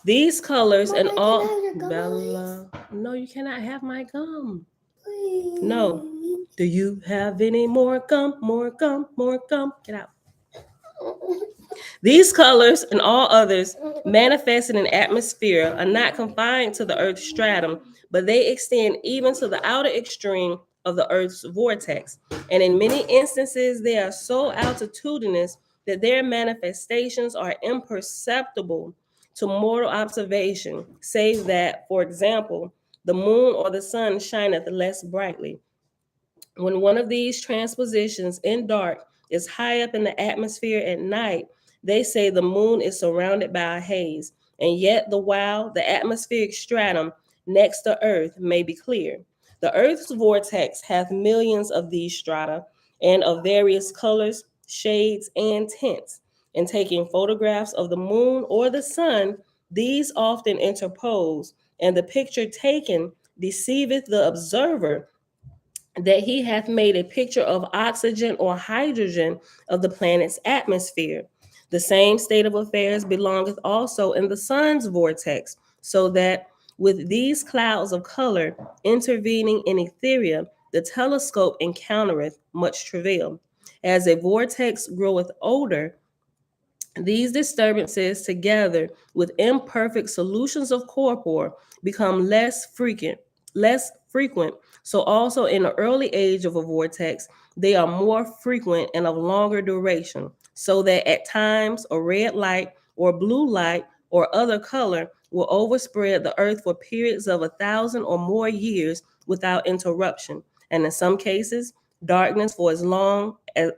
These colors and all. Bella, no, you cannot have my gum. Please. No. Do you have any more gum? More gum? More gum? Get out. These colors and all others manifested in atmosphere are not confined to the Earth's stratum, but they extend even to the outer extreme of the Earth's vortex. And in many instances, they are so altitudinous that their manifestations are imperceptible to mortal observation, save that, for example, the moon or the sun shineth less brightly. When one of these transpositions in dark is high up in the atmosphere at night, they say the moon is surrounded by a haze, and yet the while the atmospheric stratum next to Earth may be clear. The Earth's vortex hath millions of these strata, and of various colors, shades, and tints. In taking photographs of the moon or the sun, these often interpose, and the picture taken deceiveth the observer that he hath made a picture of oxygen or hydrogen of the planet's atmosphere. The same state of affairs belongeth also in the sun's vortex, so that with these clouds of color intervening in etheria, the telescope encountereth much travail. As a vortex groweth older, these disturbances, together with imperfect solutions of corpor, become less frequent. So also in the early age of a vortex, they are more frequent and of longer duration, so that at times a red light or blue light or other color will overspread the earth for periods of 1,000 or more years without interruption. And in some cases, darkness for as long as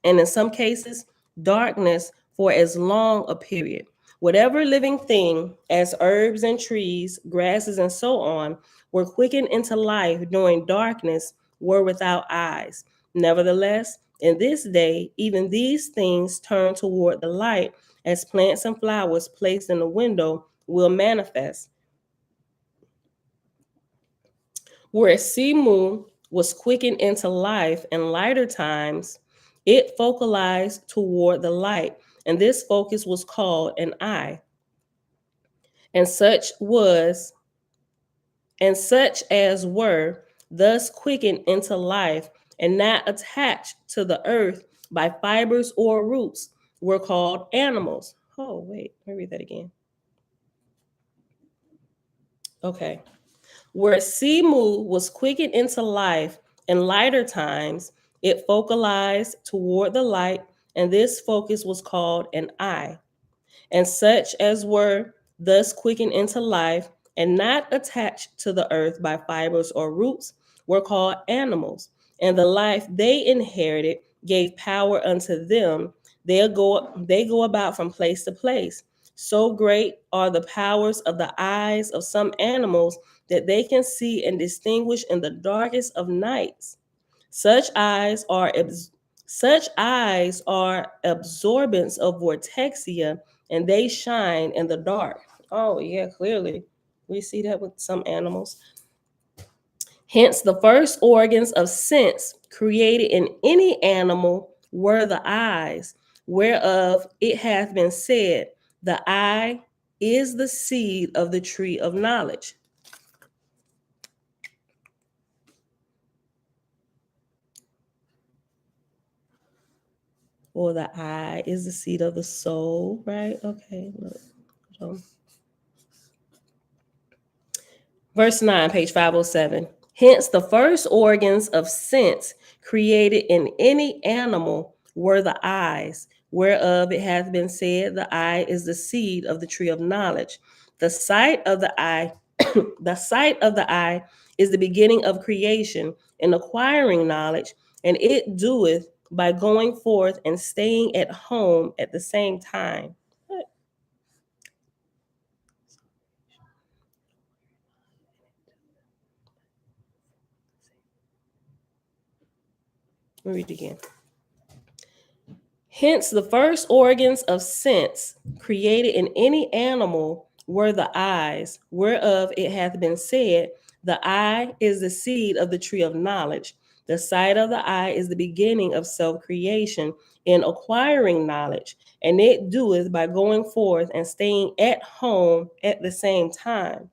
and in some cases, darkness for as long a period. Whatever living thing, as herbs and trees, grasses, and so on, were quickened into life during darkness, were without eyes. Nevertheless, in this day, even these things turn toward the light, as plants and flowers placed in the window will manifest. Where Simu was quickened into life in lighter times, it focalized toward the light, and this focus was called an eye. And such as were thus quickened into life and not attached to the earth by fibers or roots were called animals. Oh, wait, let me read that again. Okay. Where Simu was quickened into life in lighter times, it focalized toward the light, and this focus was called an eye. And such as were thus quickened into life and not attached to the earth by fibers or roots were called animals. And the life they inherited gave power unto them. They go about from place to place. So great are the powers of the eyes of some animals that they can see and distinguish in the darkest of nights. Such eyes are such eyes are absorbents of vortexia, and they shine in the dark. Oh yeah, clearly we see that with some animals. Hence, the first organs of sense created in any animal were the eyes, whereof it hath been said, the eye is the seed of the tree of knowledge. Or the eye is the seed of the soul, right? Okay, look. So, verse 9, page 507. Hence, the first organs of sense created in any animal were the eyes, whereof it hath been said, the eye is the seed of the tree of knowledge. The sight of the eye, the sight of the eye is the beginning of creation and acquiring knowledge, and it doeth by going forth and staying at home at the same time. Let me read it again. Hence, the first organs of sense created in any animal were the eyes, whereof it hath been said, the eye is the seed of the tree of knowledge. The sight of the eye is the beginning of self creation in acquiring knowledge, and it doeth by going forth and staying at home at the same time.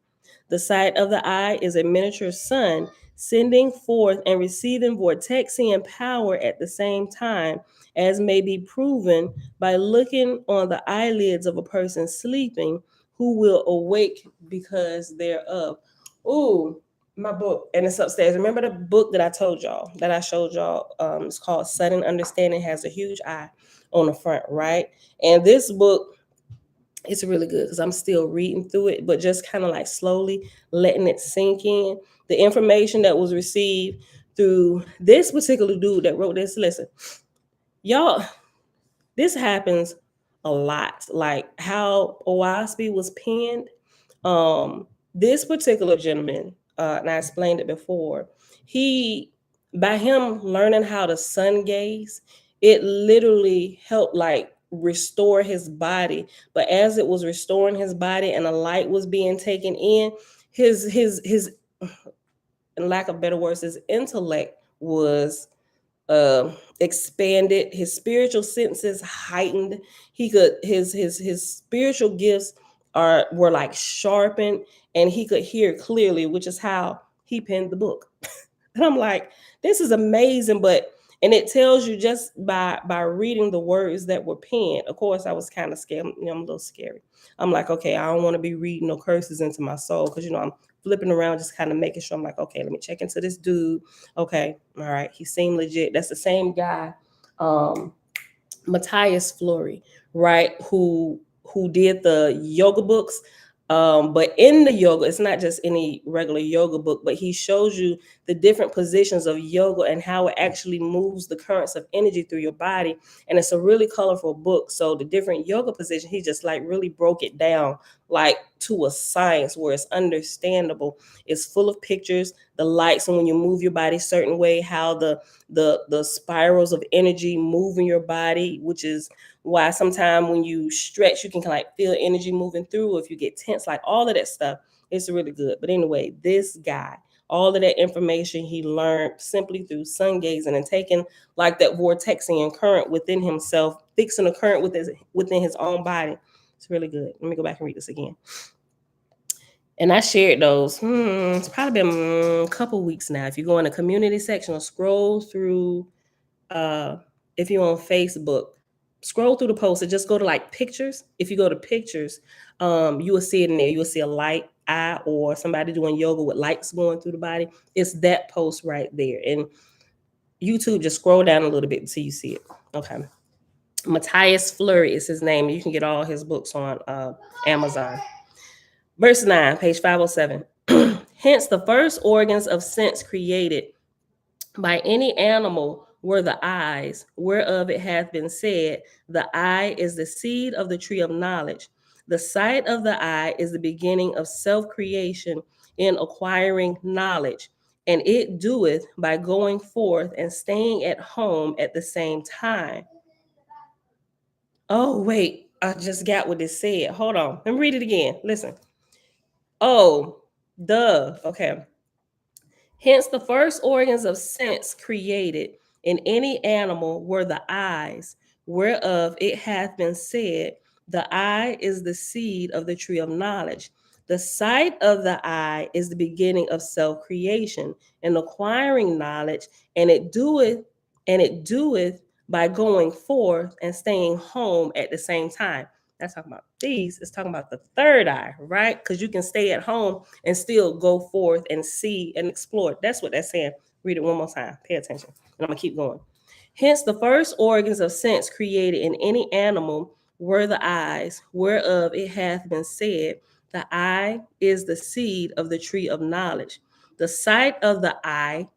The sight of the eye is a miniature sun, sending forth and receiving vortexian power at the same time, as may be proven by looking on the eyelids of a person sleeping, who will awake because thereof. Ooh, my book, and it's upstairs. Remember the book that I told y'all, that I showed y'all? It's called Sudden Understanding, has a huge eye on the front, right? And this book, it's really good because I'm still reading through it, but just kind of like slowly letting it sink in. The information that was received through this particular dude that wrote this, listen, y'all, this happens a lot. Like how OAHSPE was penned. This particular gentleman, and I explained it before, he, by him learning how to sun gaze, it literally helped like restore his body. But as it was restoring his body and the light was being taken in, his in lack of better words, his intellect was expanded, his spiritual senses heightened. He could his spiritual gifts are were like sharpened, and he could hear clearly, which is how he penned the book. And I'm like, this is amazing. But and it tells you just by reading the words that were penned. Of course, I was kind of scared. I'm a little scary. I'm like, okay, I don't want to be reading no curses into my soul, because I'm flipping around, just kind of making sure. I'm like, okay, let me check into this dude. Okay, all right, he seemed legit. That's the same guy, um, Matthias Fleury, right? Who did the yoga books. But in the yoga, it's not just any regular yoga book, but he shows you the different positions of yoga and how it actually moves the currents of energy through your body. And it's a really colorful book. So the different yoga positions, he just like really broke it down like to a science where it's understandable. It's full of pictures, the lights, and when you move your body a certain way, how the spirals of energy move in your body, which is why sometimes when you stretch, you can kind of like feel energy moving through. If you get tense, like all of that stuff, it's really good. But anyway, this guy, all of that information he learned simply through sun gazing and taking like that vortexian current within himself, fixing a current within his own body. It's really good. Let me go back and read this again. And I shared those. It's probably been a couple weeks now. If you go in the community section or scroll through, uh, if you're on Facebook, scroll through the post and just go to like pictures. If you go to pictures, you will see it in there. You will see a light eye or somebody doing yoga with lights going through the body. It's that post right there. And YouTube, just scroll down a little bit until you see it. Okay. Matthias Fleury is his name. You can get all his books on Amazon. Verse 9, page 507. Hence, the first organs of sense created by any animal were the eyes, whereof it hath been said, the eye is the seed of the tree of knowledge. The sight of the eye is the beginning of self creation in acquiring knowledge, and it doeth by going forth and staying at home at the same time. Oh, wait, I just got what it said. Hold on. Let me read it again. Listen. Oh, duh. Okay. Hence, the first organs of sense created in any animal were the eyes, whereof it hath been said, the eye is the seed of the tree of knowledge. The sight of the eye is the beginning of self creation and acquiring knowledge, and it doeth by going forth and staying home at the same time. That's talking about these. It's talking about the third eye, right? Because you can stay at home and still go forth and see and explore. That's what that's saying. Read it one more time. Pay attention. And I'm going to keep going. Hence, the first organs of sense created in any animal were the eyes, whereof it hath been said, the eye is the seed of the tree of knowledge. The sight of the eye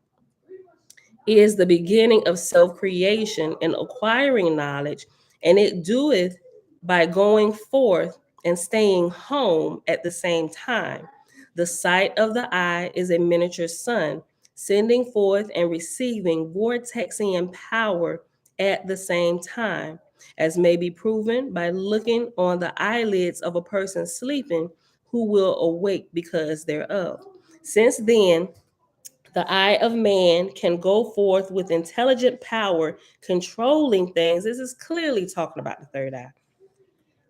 is the beginning of self creation and acquiring knowledge, and it doeth by going forth and staying home at the same time. The sight of the eye is a miniature sun, sending forth and receiving vortexian power at the same time, as may be proven by looking on the eyelids of a person sleeping who will awake because thereof. Since then, the eye of man can go forth with intelligent power, controlling things. This is clearly talking about the third eye.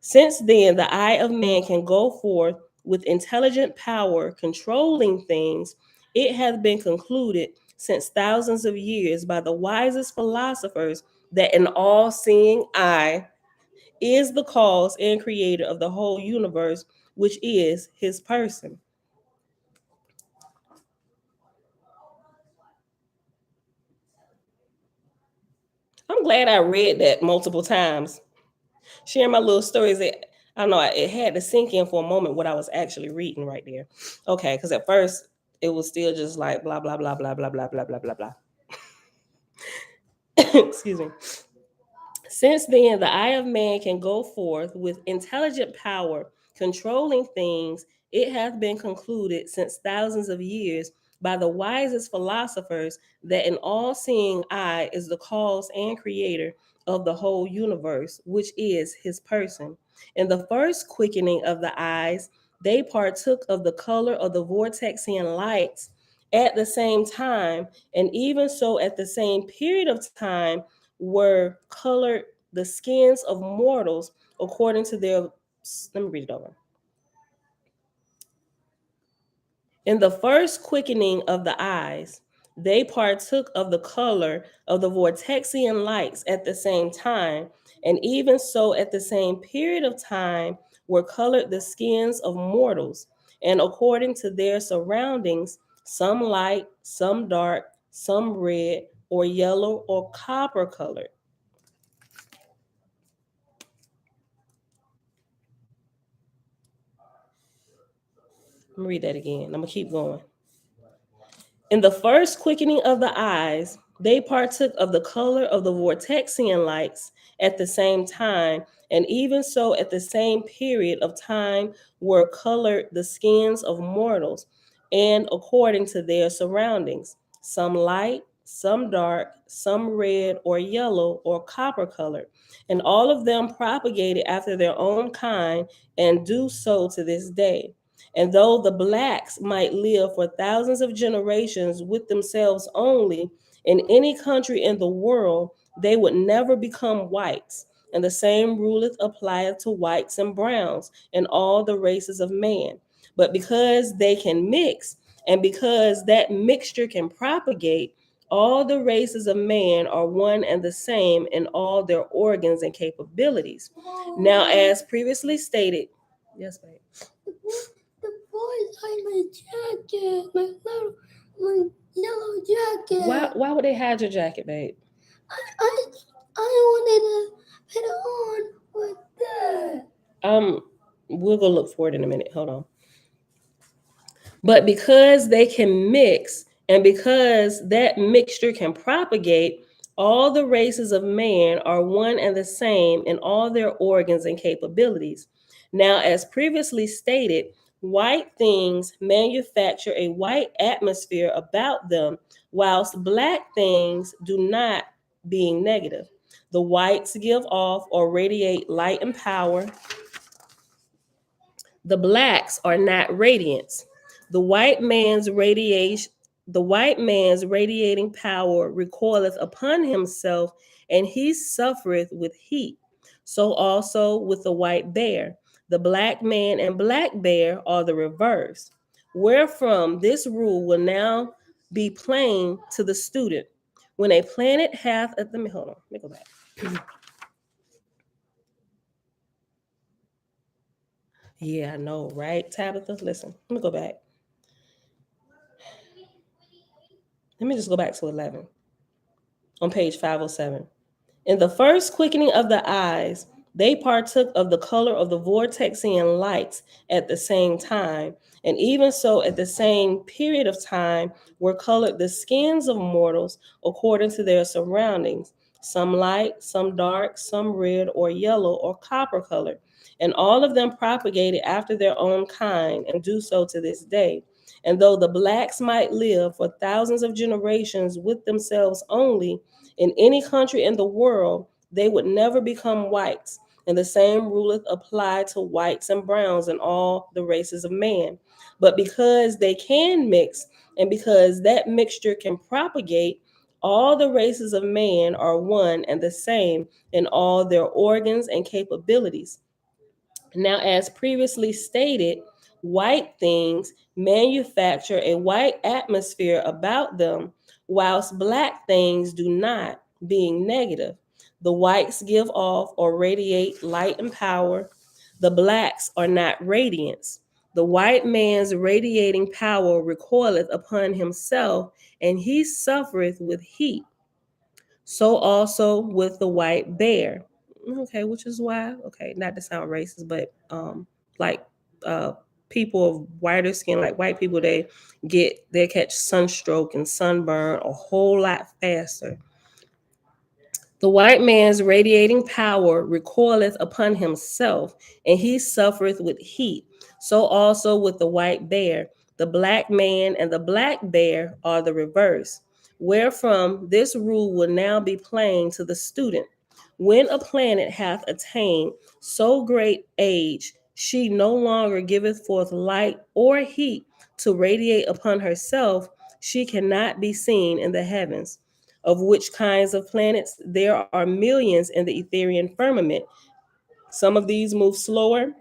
Since then, the eye of man can go forth with intelligent power, controlling things. It has been concluded since thousands of years by the wisest philosophers that an all seeing eye is the cause and creator of the whole universe, which is his person. I'm glad I read that multiple times. Sharing my little stories. I don't know, it had to sink in for a moment what I was actually reading right there. Okay, because at first it was still just like blah blah blah blah blah blah blah blah blah blah. Excuse me. Since then, the eye of man can go forth with intelligent power, controlling things. It hath been concluded since thousands of years by the wisest philosophers that an all-seeing eye is the cause and creator of the whole universe, which is his person. In the first quickening of the eyes, they partook of the color of the vortexian lights at the same time, and even so at the same period of time were colored the skins of mortals according to their, let me read it over. In the first quickening of the eyes, they partook of the color of the vortexian lights at the same time, and even so at the same period of time were colored the skins of mortals, and according to their surroundings, some light, some dark, some red, or yellow, or copper colored. Let me read that again. I'm going to keep going. In the first quickening of the eyes, they partook of the color of the vortexian lights at the same time, and even so at the same period of time were colored the skins of mortals, and according to their surroundings, some light, some dark, some red or yellow or copper colored, and all of them propagated after their own kind, and do so to this day. And though the blacks might live for thousands of generations with themselves only, in any country in the world, they would never become whites. And the same ruleth applieth to whites and browns and all the races of man. But because they can mix, and because that mixture can propagate, all the races of man are one and the same in all their organs and capabilities. Now, as previously stated, yes, babe. The boys hide my jacket, my yellow jacket. Why would they hide your jacket, babe? I wanted to put it on with that. We'll go look for it in a minute. Hold on. But because they can mix, and because that mixture can propagate, all the races of man are one and the same in all their organs and capabilities. Now, as previously stated, white things manufacture a white atmosphere about them, whilst black things do not, being negative. The whites give off or radiate light and power. The blacks are not radiance. The white man's radiation, the white man's radiating power recoileth upon himself, and he suffereth with heat. So also with the white bear. The black man and black bear are the reverse. Wherefrom this rule will now be plain to the student. When a planet hath, let me hold on, let me go back. Yeah, I know, right, Tabitha? Listen, let me go back. Let me just go back to 11 on page 507. In the first quickening of the eyes, they partook of the color of the vortexian lights at the same time, and even so at the same period of time were colored the skins of mortals according to their surroundings, some light, some dark, some red or yellow or copper colored, and all of them propagated after their own kind, and do so to this day. And though the blacks might live for thousands of generations with themselves only, in any country in the world, they would never become whites. And the same ruleth apply to whites and browns and all the races of man. But because they can mix, and because that mixture can propagate, all the races of man are one and the same in all their organs and capabilities. Now, as previously stated, white things manufacture a white atmosphere about them, whilst black things do not, being negative. The whites give off or radiate light and power. The blacks are not radiance. The white man's radiating power recoileth upon himself, and he suffereth with heat. So also with the white bear. Okay, which is why, okay, not to sound racist, but like uh people of whiter skin, like white people, they catch sunstroke and sunburn a whole lot faster. The white man's radiating power recoileth upon himself, and he suffereth with heat. So also with the white bear. The black man and the black bear are the reverse, wherefrom this rule will now be plain to the student. When a planet hath attained so great age, she no longer giveth forth light or heat to radiate upon herself, she cannot be seen in the heavens. Of which kinds of planets there are millions in the Etherian firmament. Some of these move slower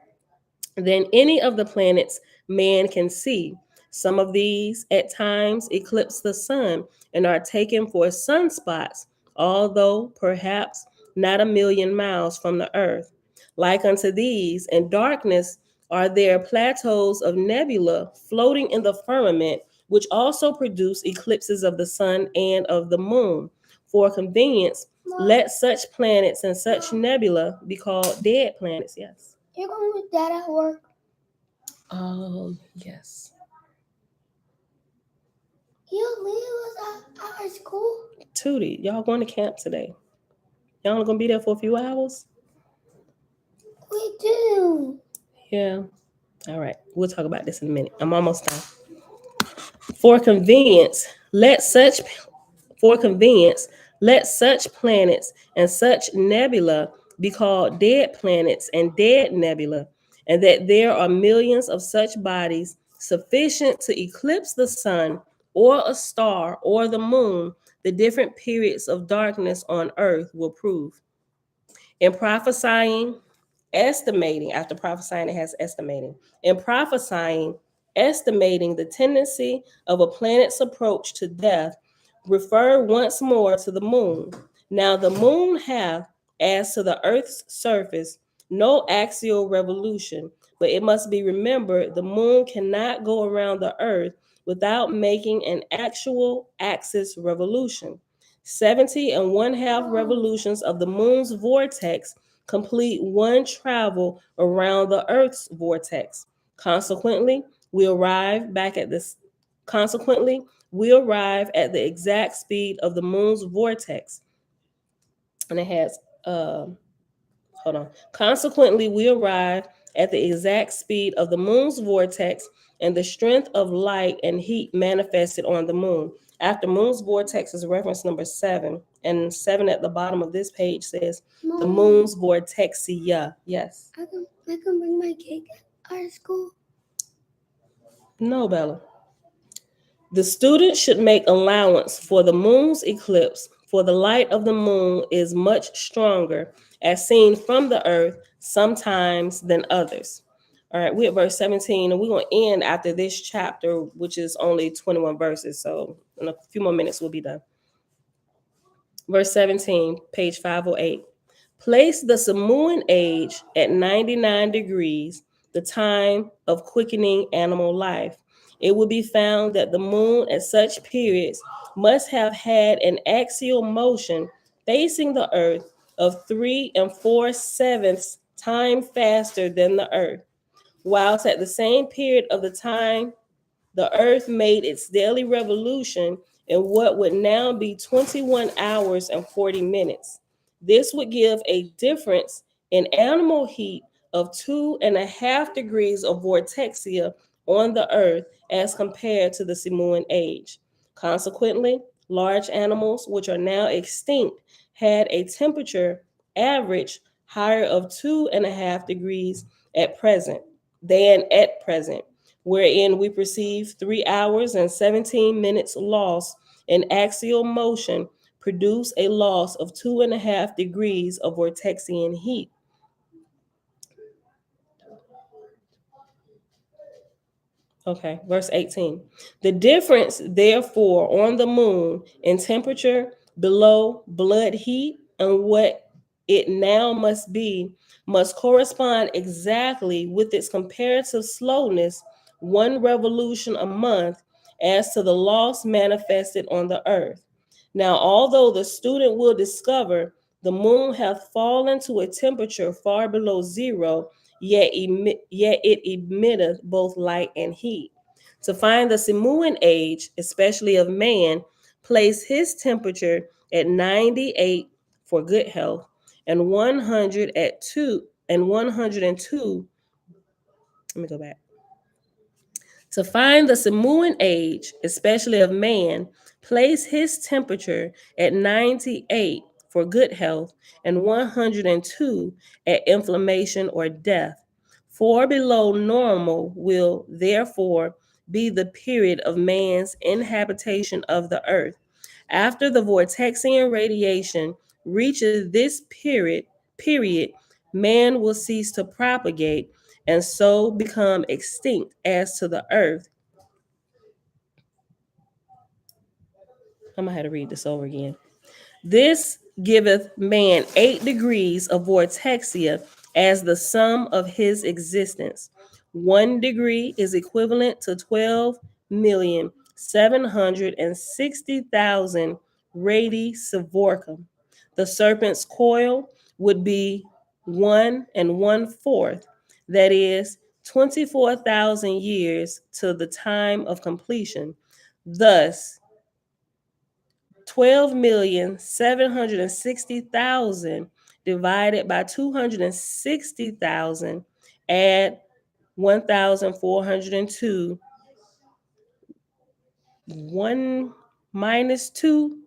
than any of the planets man can see. Some of these at times eclipse the sun and are taken for sunspots, although perhaps not a million miles from the earth. Like unto these, in darkness are there plateaus of nebula floating in the firmament, which also produce eclipses of the sun and of the moon. For convenience, let such planets and such nebula be called dead planets. Yes. You're going with Dad at work? Yes. He'll leave us at our school? Tootie, y'all going to camp today? Y'all only gonna be there for a few hours? We do. Yeah. All right. We'll talk about this in a minute. I'm almost done. For convenience, let such for convenience, let such planets and such nebula be called dead planets and dead nebula, and that there are millions of such bodies sufficient to eclipse the sun or a star or the moon, the different periods of darkness on earth will prove. In prophesying, estimating, after prophesying, it has estimating. In prophesying, estimating the tendency of a planet's approach to death, refer once more to the moon. Now, the moon hath, as to the earth's surface, no axial revolution, but it must be remembered the moon cannot go around the earth without making an actual axis revolution. 70 and one half revolutions of the moon's vortex complete one travel around the Earth's vortex. Consequently, we arrive back at this. Consequently, we arrive at the exact speed of the moon's vortex, and it has hold on. Consequently, we arrive at the exact speed of the moon's vortex and the strength of light and heat manifested on the moon. After moon's vortex is reference number 7, and 7 at the bottom of this page says the moon's vortexia. Yes. I can bring my cake at our school? No, Bella. The student should make allowance for the moon's eclipse, for the light of the moon is much stronger, as seen from the earth, sometimes than others. All right, we're at verse 17, and we're going to end after this chapter, which is only 21 verses. So, in a few more minutes, we'll be done. Verse 17, page 508. Place the Samoan age at 99 degrees, the time of quickening animal life. It will be found that the moon at such periods must have had an axial motion facing the earth of 3 4/7 time faster than the earth, whilst at the same period of the time the earth made its daily revolution in what would now be 21 hours and 40 minutes. This would give a difference in animal heat of 2.5 degrees of vortexia on the earth as compared to the Samoan age. Consequently, large animals, which are now extinct, had a temperature average higher of 2.5 degrees at present wherein we perceive 3 hours and 17 minutes loss in axial motion produce a loss of 2.5 degrees of vortexian heat. Okay, verse 18. The difference, therefore, on the moon in temperature below blood heat and what it now must be must correspond exactly with its comparative slowness, one revolution a month, as to the loss manifested on the earth. Now, although the student will discover the moon hath fallen to a temperature far below zero, yet it emitteth both light and heat. To find the Samoan age, especially of man, place his temperature at 98 for good health, and 100 at 2, and 102. Let me go back. To find the Samoan age, especially of man, place his temperature at 98 for good health and 102 at inflammation or death. 4 below normal will therefore be the period of man's inhabitation of the earth. After the Vortexian radiation reaches this period, man will cease to propagate and so become extinct as to the earth. I'm gonna have to read this over again. This giveth man 8 degrees of vortexia as the sum of his existence. 1 degree is equivalent to 12,760,000 radi Savorcum. The serpent's coil would be 1 1/4, that is 24,000 years to the time of completion. Thus, 12,760,000 divided by 260,000 add 1,402. 1 minus 2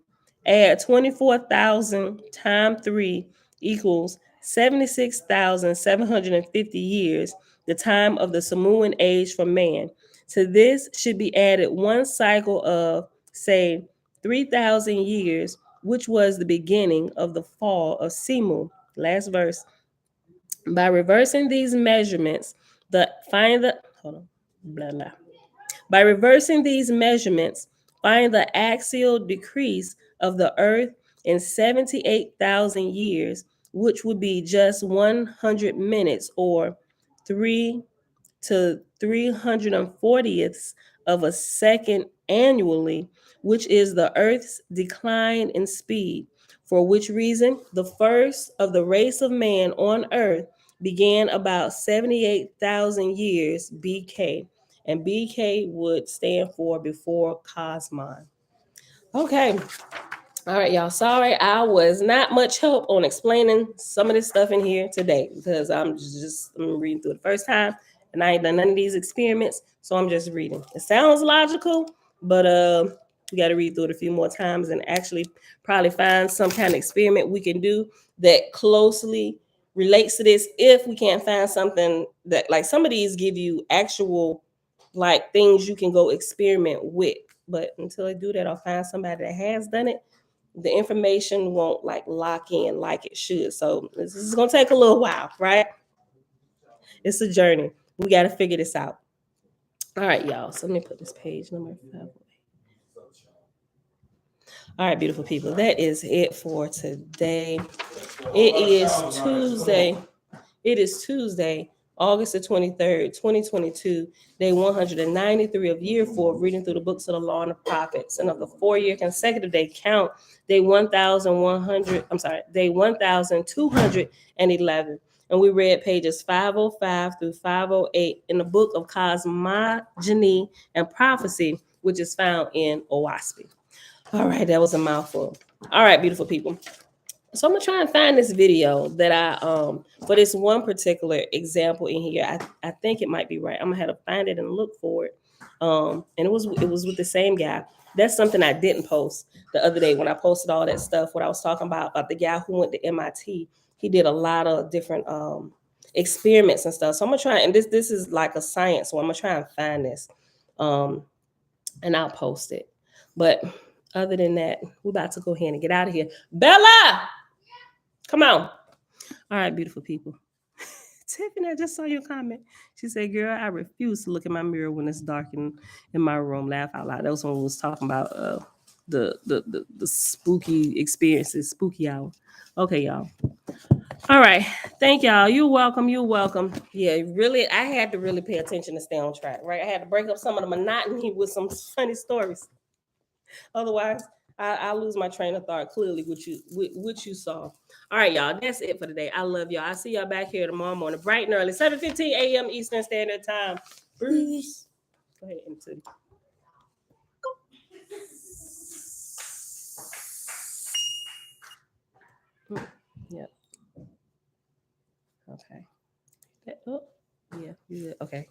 add 24,000 times 3 equals 76,750 years, the time of the Samoan age for man. To this should be added one cycle of, say, 3,000 years, which was the beginning of the fall of Simu. Last verse. By reversing these measurements, find the hold on, blah blah. By reversing these measurements, find the axial decrease of the Earth in 78,000 years, which would be just 100 minutes or 3 to 340ths of a second annually, which is the Earth's decline in speed. For which reason, the first of the race of man on Earth began about 78,000 years BK, and BK would stand for before Cosmon. Okay, all right, y'all. Sorry, I was not much help on explaining some of this stuff in here today because I'm reading through it the first time and I ain't done none of these experiments, so I'm just reading. It sounds logical, but we got to read through it a few more times and actually probably find some kind of experiment we can do that closely relates to this. If we can't find something that, like, some of these give you actual like things you can go experiment with, but until I do that, I'll find somebody that has done it. The information won't like lock in like it should. So this is gonna take a little while, right? It's a journey. We got to figure this out. All right, y'all. So let me put this page number 5. All right, beautiful people. That is it for today. It is Tuesday. It is Tuesday, August the 23rd, 2022, day 193 of year 4 of reading through the books of the law and the prophets. And of the 4-year consecutive day count, day 1211. And we read pages 505 through 508 in the book of Cosmogony and Prophecy, which is found in OAHSPE. All right, that was a mouthful. All right, beautiful people. So I'm gonna try and find this video that I for this one particular example in here. I think it might be right. I'm gonna have to find it and look for it. And it was with the same guy. That's something I didn't post the other day when I posted all that stuff. What I was talking about the guy who went to MIT. He did a lot of different experiments and stuff. So I'm gonna try, and this is like a science, so I'm gonna try and find this, and I'll post it. But other than that, we're about to go ahead and get out of here. Bella, come on. All right, beautiful people. Tiffany, I just saw your comment. She said, "Girl, I refuse to look in my mirror when it's dark in my room." Laugh out loud. That was when we was talking about the spooky experiences, spooky hour. Okay, y'all. All right. Thank y'all. You're welcome. You're welcome. Yeah, really, I had to really pay attention to stay on track, right? I had to break up some of the monotony with some funny stories. Otherwise, I lose my train of thought clearly, which you saw. All right, y'all. That's it for today. I love y'all. I see y'all back here tomorrow morning, bright and early, 7:15 a.m. Eastern Standard Time. Bruce. Go ahead, into. Yep. Okay. Oh, yeah. You good. Okay.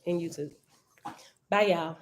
And you too. Bye, y'all.